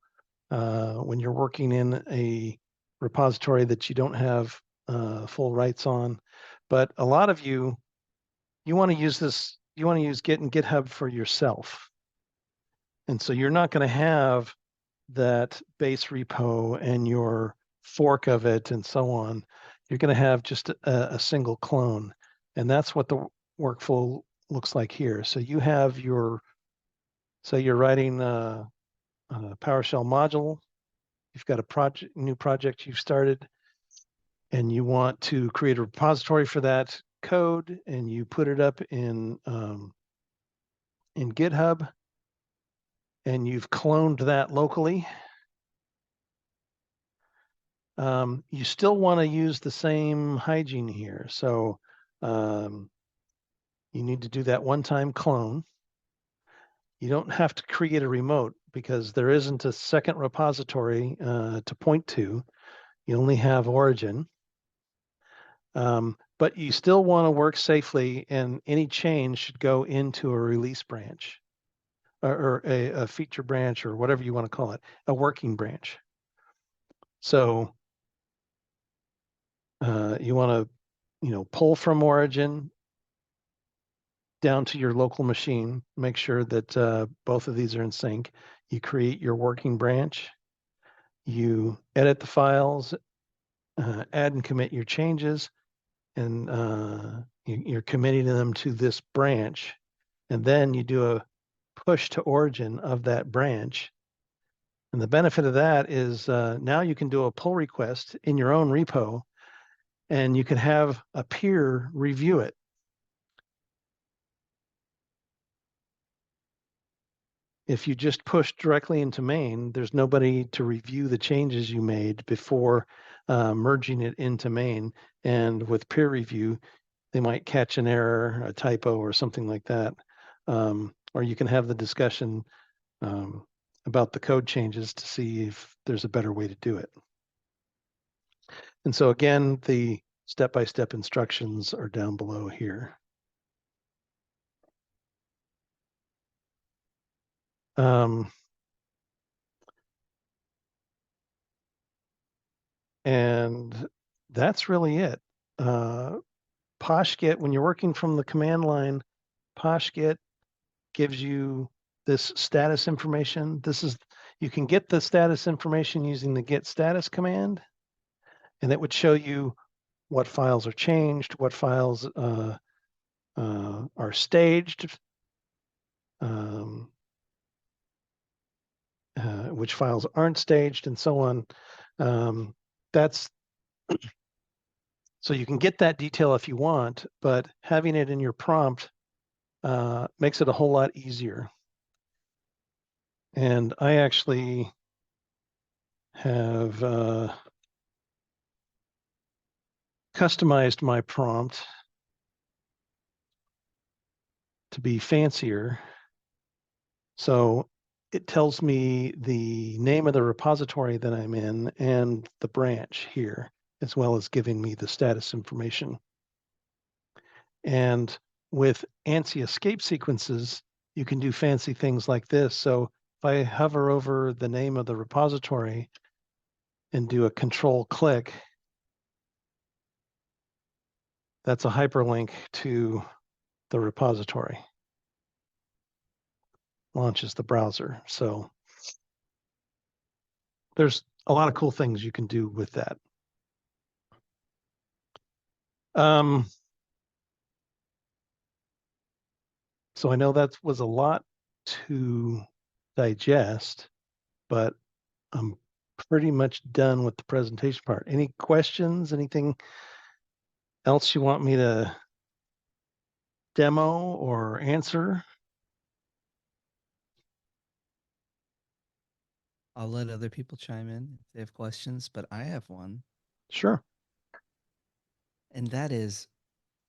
when you're working in a repository that you don't have full rights on. But a lot of you want to use this, you want to use Git and GitHub for yourself. And so you're not going to have that base repo and your fork of it and so on. You're going to have just a single clone. And that's what the workflow looks like here. So you have say you're writing a PowerShell module. You've got a new project you've started, and you want to create a repository for that code, and you put it up in GitHub, and you've cloned that locally. You still want to use the same hygiene here. So you need to do that one-time clone. You don't have to create a remote because there isn't a second repository to point to. You only have origin. But you still want to work safely, and any change should go into a release branch or a feature branch or whatever you want to call it, a working branch. So you want to, pull from origin down to your local machine, make sure that both of these are in sync. You create your working branch, you edit the files, add and commit your changes, and you're committing them to this branch. And then you do a push to origin of that branch. And the benefit of that is now you can do a pull request in your own repo, and you can have a peer review it. If you just push directly into main, there's nobody to review the changes you made before merging it into main. And with peer review, they might catch an error, a typo, or something like that. Or you can have the discussion about the code changes to see if there's a better way to do it. And so again, the step-by-step instructions are down below here. And that's really it. posh-git, when you're working from the command line, posh-git gives you this status information. You can get the status information using the git status command, and it would show you what files are changed, what files are staged, which files aren't staged, and so on. That's so you can get that detail if you want, but having it in your prompt makes it a whole lot easier. And I actually have customized my prompt to be fancier. So it tells me the name of the repository that I'm in and the branch here, as well as giving me the status information. And with ANSI escape sequences, you can do fancy things like this. So if I hover over the name of the repository and do a control click, that's a hyperlink to the repository. Launches the browser. So there's a lot of cool things you can do with that. So I know that was a lot to digest, but I'm pretty much done with the presentation part. Any questions? Anything else you want me to demo or answer? I'll let other people chime in if they have questions, but I have one. Sure. And that is,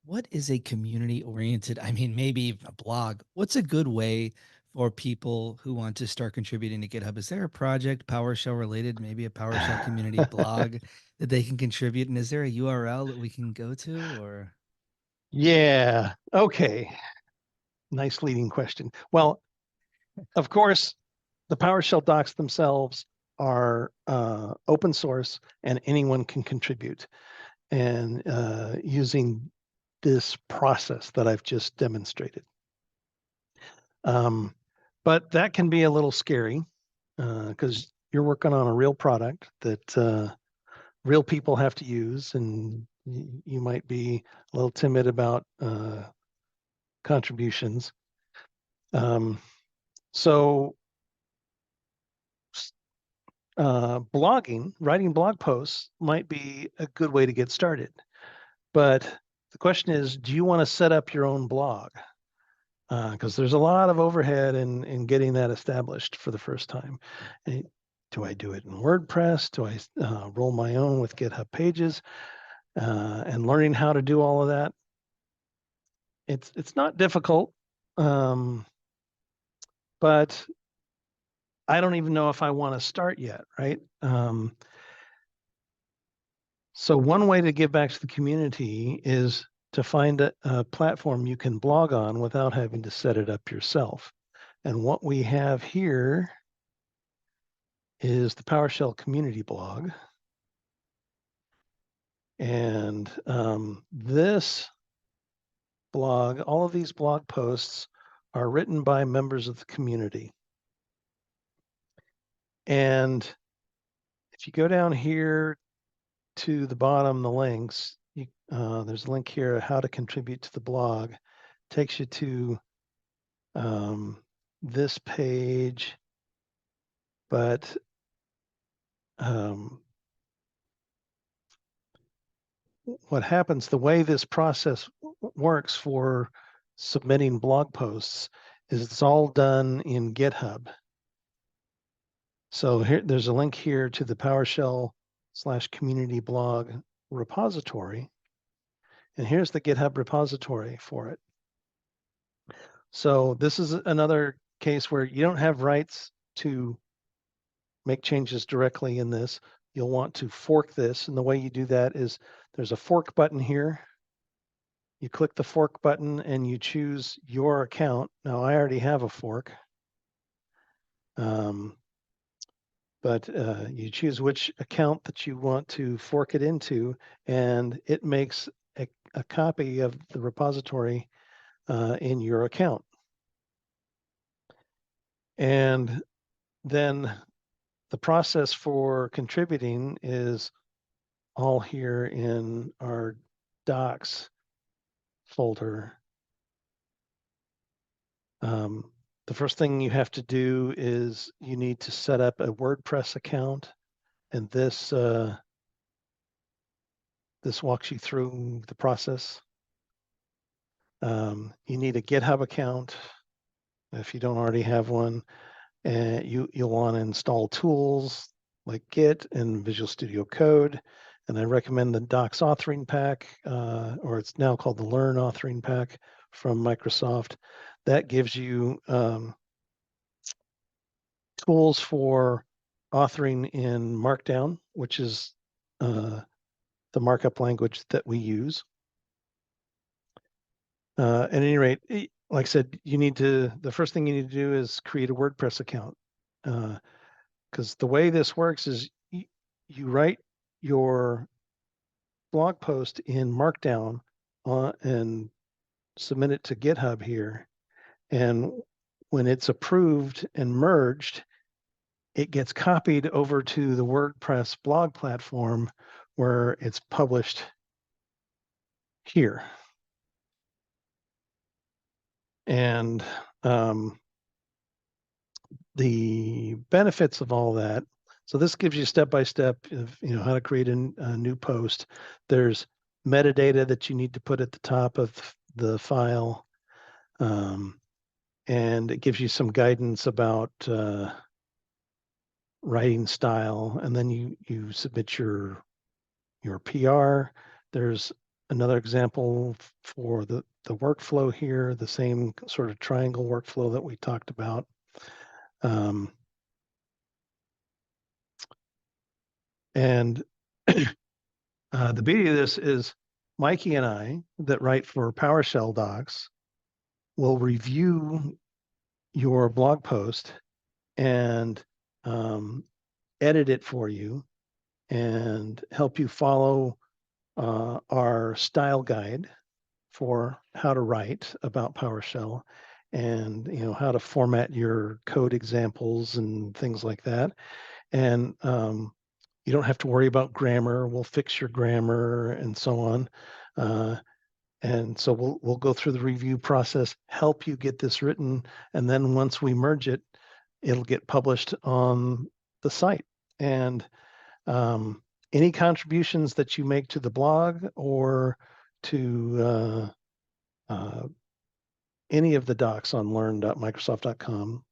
what is a community oriented, I mean, maybe a blog? What's a good way for people who want to start contributing to GitHub? Is there a project PowerShell related, maybe a PowerShell community blog that they can contribute? And is there a URL that we can go to, or? Yeah. Okay. Nice leading question. Well, of course, the PowerShell docs themselves are open source and anyone can contribute. And using this process that I've just demonstrated. But that can be a little scary because you're working on a real product that real people have to use, and you might be a little timid about contributions. So blogging, writing blog posts might be a good way to get started. But the question is, do you want to set up your own blog? Because there's a lot of overhead in getting that established for the first time. And do I do it in WordPress? Do I roll my own with GitHub Pages? And learning how to do all of that, it's not difficult, but I don't even know if I want to start yet, right? So one way to give back to the community is to find a platform you can blog on without having to set it up yourself. And what we have here is the PowerShell community blog. And this blog, all of these blog posts are written by members of the community. And if you go down here to the bottom, the links, there's a link here, how to contribute to the blog. Takes you to this page, but what happens, the way this process works for submitting blog posts is it's all done in GitHub. So here, there's a link here to the PowerShell/community blog repository. And here's the GitHub repository for it. So this is another case where you don't have rights to make changes directly in this. You'll want to fork this. And the way you do that is there's a fork button here. You click the fork button and you choose your account. Now I already have a fork. But you choose which account that you want to fork it into, and it makes a copy of the repository in your account. And then the process for contributing is all here in our docs folder. the first thing you have to do is you need to set up a WordPress account, and this walks you through the process. You need a GitHub account if you don't already have one, and you'll want to install tools like Git and Visual Studio Code. And I recommend the Docs authoring pack, or it's now called the Learn authoring pack from Microsoft. That gives you tools for authoring in Markdown, which is the markup language that we use. At any rate, like I said, the first thing you need to do is create a WordPress account. Because the way this works is you write your blog post in Markdown and submit it to GitHub here. And when it's approved and merged, it gets copied over to the WordPress blog platform where it's published here. And the benefits of all that. So this gives you step-by-step of how to create a new post. There's metadata that you need to put at the top of the file. And it gives you some guidance about writing style. And then you submit your PR. There's another example for the workflow here, the same sort of triangle workflow that we talked about. And the beauty of this is Mikey and I that write for PowerShell docs will review your blog post and edit it for you and help you follow our style guide for how to write about PowerShell and how to format your code examples and things like that. And you don't have to worry about grammar. We'll fix your grammar and so on. And so we'll go through the review process, help you get this written, and then once we merge it, it'll get published on the site. And any contributions that you make to the blog or to any of the docs on learn.microsoft.com,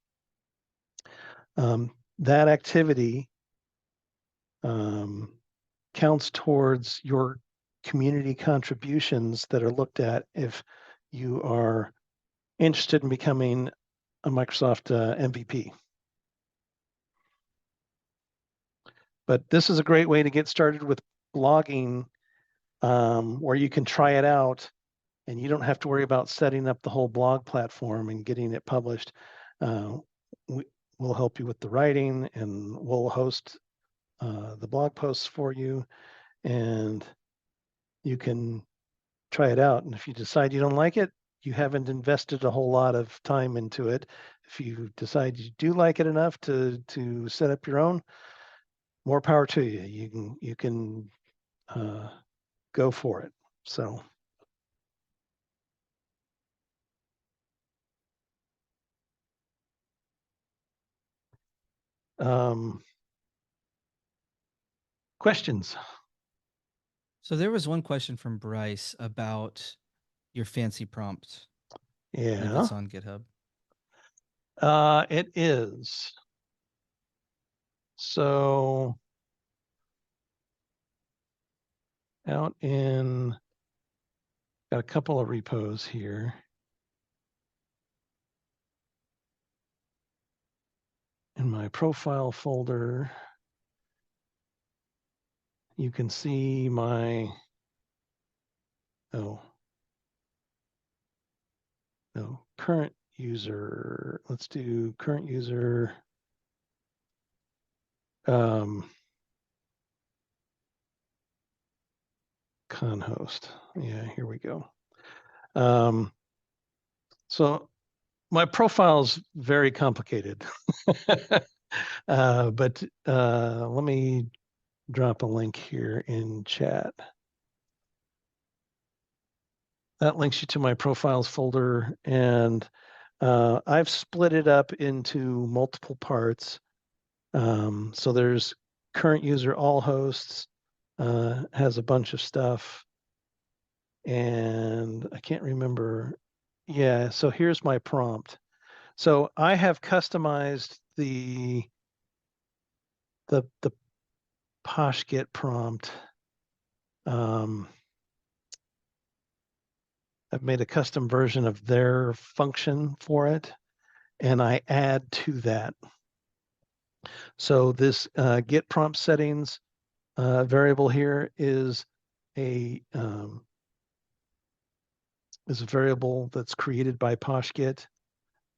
that activity counts towards your community contributions that are looked at if you are interested in becoming a Microsoft MVP. But this is a great way to get started with blogging, where you can try it out and you don't have to worry about setting up the whole blog platform and getting it published. We'll help you with the writing, and we'll host the blog posts for you, and you can try it out. And if you decide you don't like it, you haven't invested a whole lot of time into it. If you decide you do like it enough to set up your own, more power to you. You can go for it. So. Questions? So there was one question from Bryce about your fancy prompt. Yeah. And if it's on GitHub. It is. So out in, got a couple of repos here. In my profile folder, you can see my, current user. Let's do current user. Con host. Yeah, here we go. So my profile is very complicated, but let me drop a link here in chat. That links you to my profiles folder, and I've split it up into multiple parts. So there's current user all hosts, has a bunch of stuff. And I can't remember. Yeah, so here's my prompt. So I have customized the posh-git prompt. I've made a custom version of their function for it, and I add to that. So this git prompt settings variable here is a variable that's created by posh-git,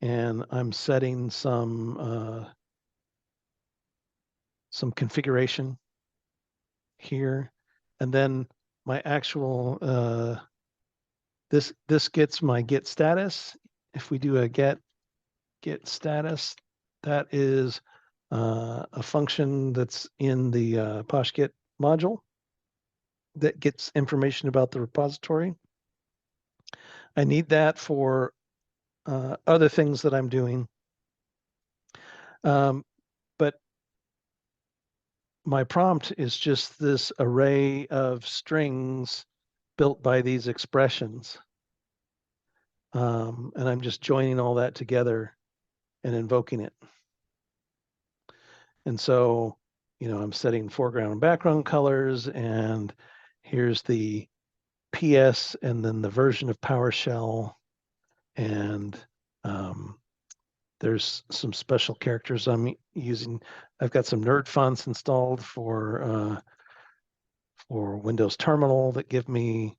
and I'm setting some configuration here, and then my actual this gets my git status. If we do a get status, that is a function that's in the posh-git module that gets information about the repository. I need that for other things that I'm doing. But my prompt is just this array of strings built by these expressions. And I'm just joining all that together and invoking it. And so, I'm setting foreground and background colors, and here's the PS and then the version of PowerShell. And there's some special characters I'm using. I've got some nerd fonts installed for Windows Terminal that give me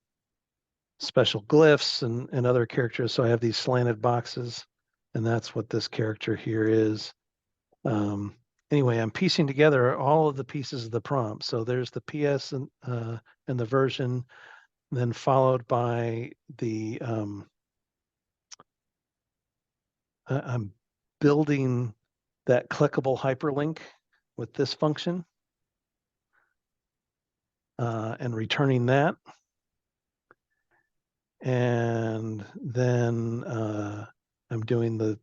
special glyphs and other characters. So I have these slanted boxes, and that's what this character here is. Anyway, I'm piecing together all of the pieces of the prompt. So there's the PS and the version, then followed by the I'm building that clickable hyperlink with this function and returning that. And then I'm doing the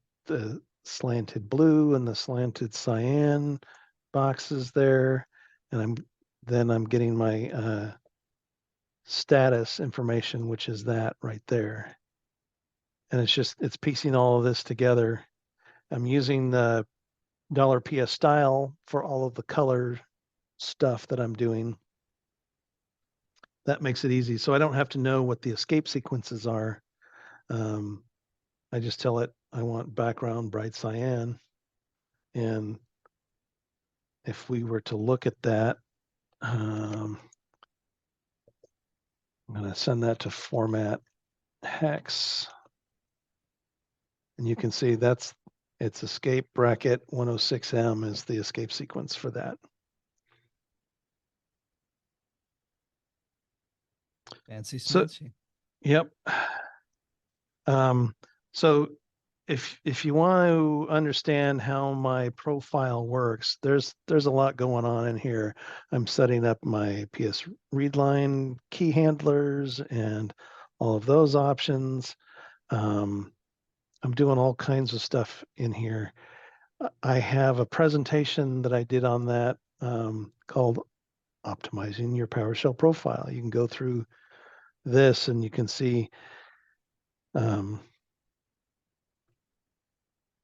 slanted blue and the slanted cyan boxes there. And I'm getting my status information, which is that right there. And it's piecing all of this together. I'm using the $PS style for all of the color stuff that I'm doing. That makes it easy. So I don't have to know what the escape sequences are. I just tell it I want background bright cyan. And if we were to look at that, I'm going to send that to format hex. And you can see it's escape bracket 106M is the escape sequence for that. Fancy So, smancy. yep. So if you want to understand how my profile works, there's a lot going on in here. I'm setting up my PS readline key handlers and all of those options. I'm doing all kinds of stuff in here. I have a presentation that I did on that called Optimizing Your PowerShell Profile. You can go through this and you can see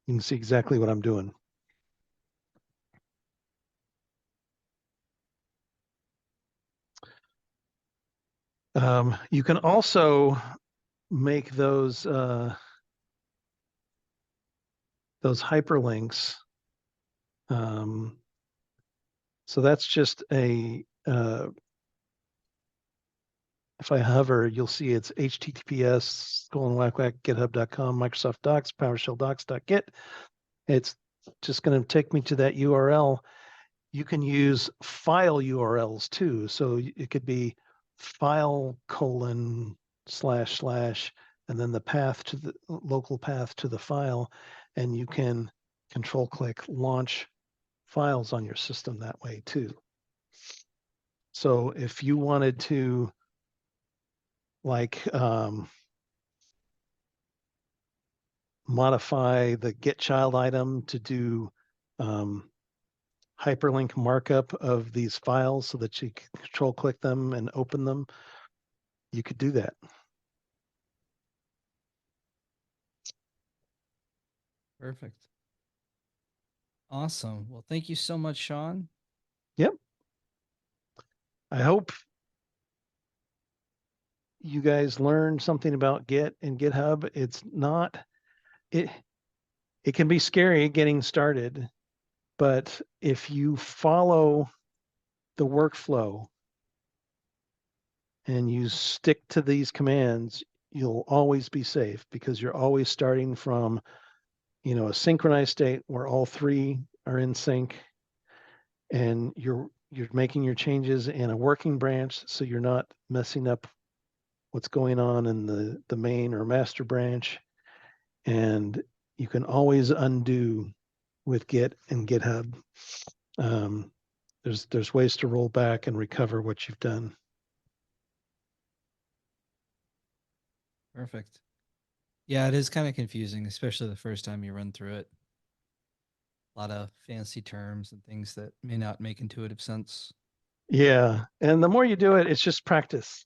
exactly what I'm doing. You can also make those hyperlinks. So that's just a if I hover, you'll see it's https://github.com, Microsoft Docs, PowerShell docs.git. It's just going to take me to that URL. You can use file URLs too. So it could be file : / and then the path to the local path to the file. And you can control click launch files on your system that way too. So if you wanted to like modify the get child item to do hyperlink markup of these files so that you can control click them and open them, you could do that. Perfect. Awesome. Well, thank you so much, Sean. Yep. I hope you guys learned something about Git and GitHub. It's not, it can be scary getting started, but if you follow the workflow and you stick to these commands, you'll always be safe because you're always starting from, a synchronized state where all three are in sync, and you're making your changes in a working branch, so you're not messing up what's going on in the main or master branch. And you can always undo with Git and GitHub. There's ways to roll back and recover what you've done. Perfect. Yeah, it is kind of confusing, especially the first time you run through it. A lot of fancy terms and things that may not make intuitive sense. Yeah, and the more you do it, it's just practice.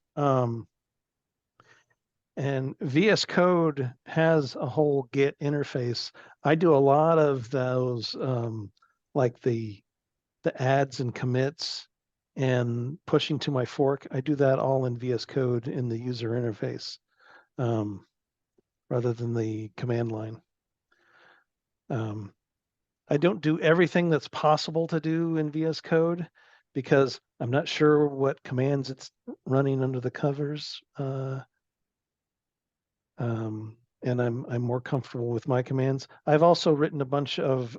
And VS Code has a whole Git interface. I do a lot of those, like the adds and commits and pushing to my fork. I do that all in VS Code in the user interface, rather than the command line. I don't do everything that's possible to do in VS Code because I'm not sure what commands it's running under the covers. And I'm more comfortable with my commands. I've also written a bunch of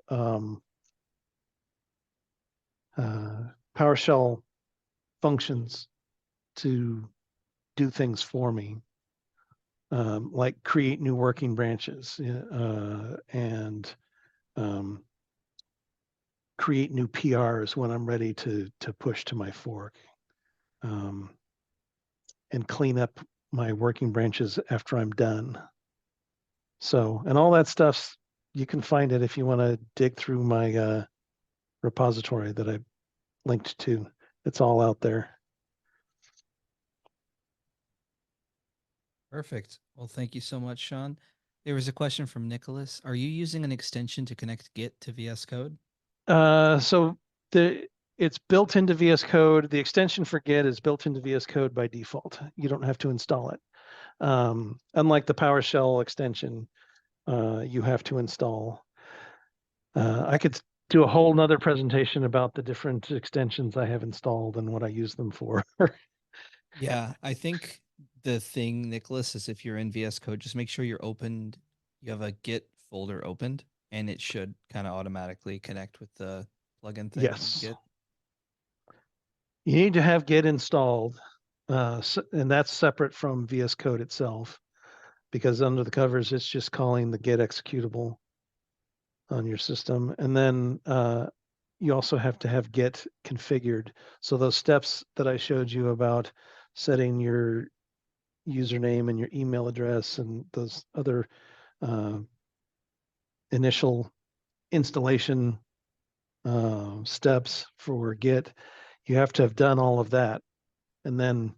PowerShell functions to do things for me, like create new working branches and create new PRs when I'm ready to push to my fork, and clean up my working branches after I'm done. So, and all that stuff, you can find it if you want to dig through my repository that I linked to. It's all out there. Perfect. Well, thank you so much, Sean. There was a question from Nicholas. Are you using an extension to connect Git to VS Code? So it's built into VS Code. The extension for Git is built into VS Code by default. You don't have to install it. Unlike the PowerShell extension, you have to install. I could do a whole nother presentation about the different extensions I have installed and what I use them for. Yeah, I think the thing, Nicholas, is if you're in VS Code, just make sure you're opened. You have a Git folder opened, and it should kind of automatically connect with the plugin thing in Yes. Git. You need to have Git installed, and that's separate from VS Code itself, because under the covers, it's just calling the Git executable on your system. And then you also have to have Git configured. So those steps that I showed you about setting your username and your email address and those other initial installation steps for Git, you have to have done all of that. And then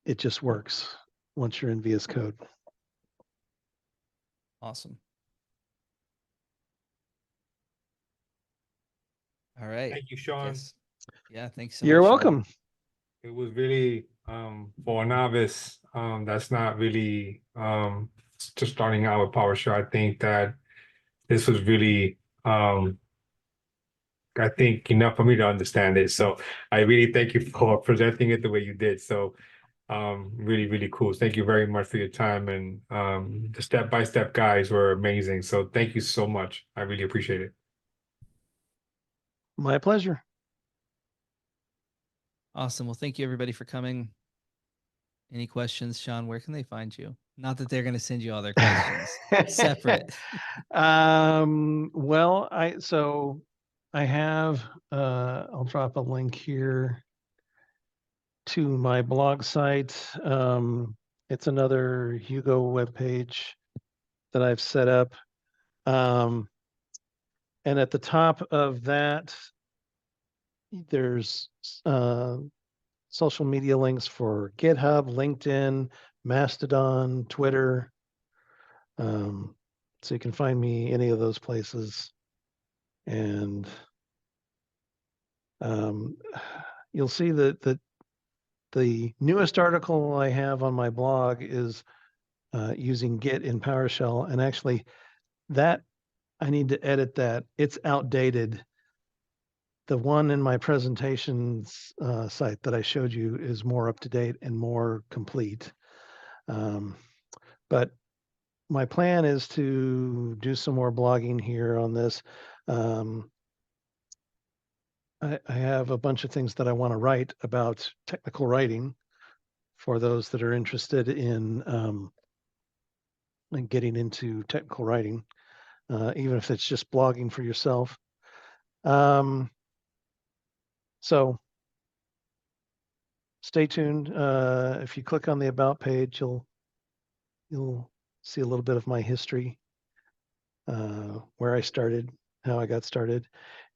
it just works once you're in VS Code. Awesome. All right. Thank you, Sean. Yes. Yeah, thanks so You're much, welcome. Sean. It was really for a novice that's not really just starting out with PowerShell. I think that this was really I think enough for me to understand it. So I really thank you for presenting it the way you did. So really, really cool. Thank you very much for your time, and the step-by-step guides were amazing. So thank you so much. I really appreciate it. My pleasure. Awesome. Well, thank you everybody for coming. Any questions, Sean? Where can they find you? Not that they're going to send you all their questions separate. Well, I have I'll drop a link here to my blog site. It's another Hugo webpage. that I've set up. And at the top of that, there's social media links for GitHub, LinkedIn, Mastodon, Twitter. So you can find me any of those places. And you'll see that the newest article I have on my blog is using Git in PowerShell. And actually, that I need to edit that. It's outdated. The one in my presentations site that I showed you is more up to date and more complete. But my plan is to do some more blogging here on this. I have a bunch of things that I want to write about technical writing for those that are interested in getting into technical writing, even if it's just blogging for yourself. So stay tuned. If you click on the About page, you'll see a little bit of my history, where I started, how I got started.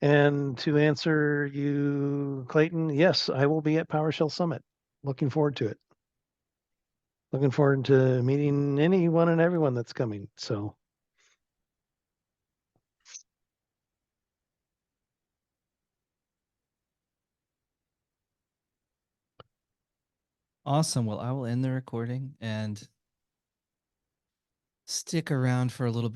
And to answer you, Clayton, yes, I will be at PowerShell Summit. Looking forward to it. Looking forward to meeting anyone and everyone that's coming. So. Awesome. Well, I will end the recording and stick around for a little bit.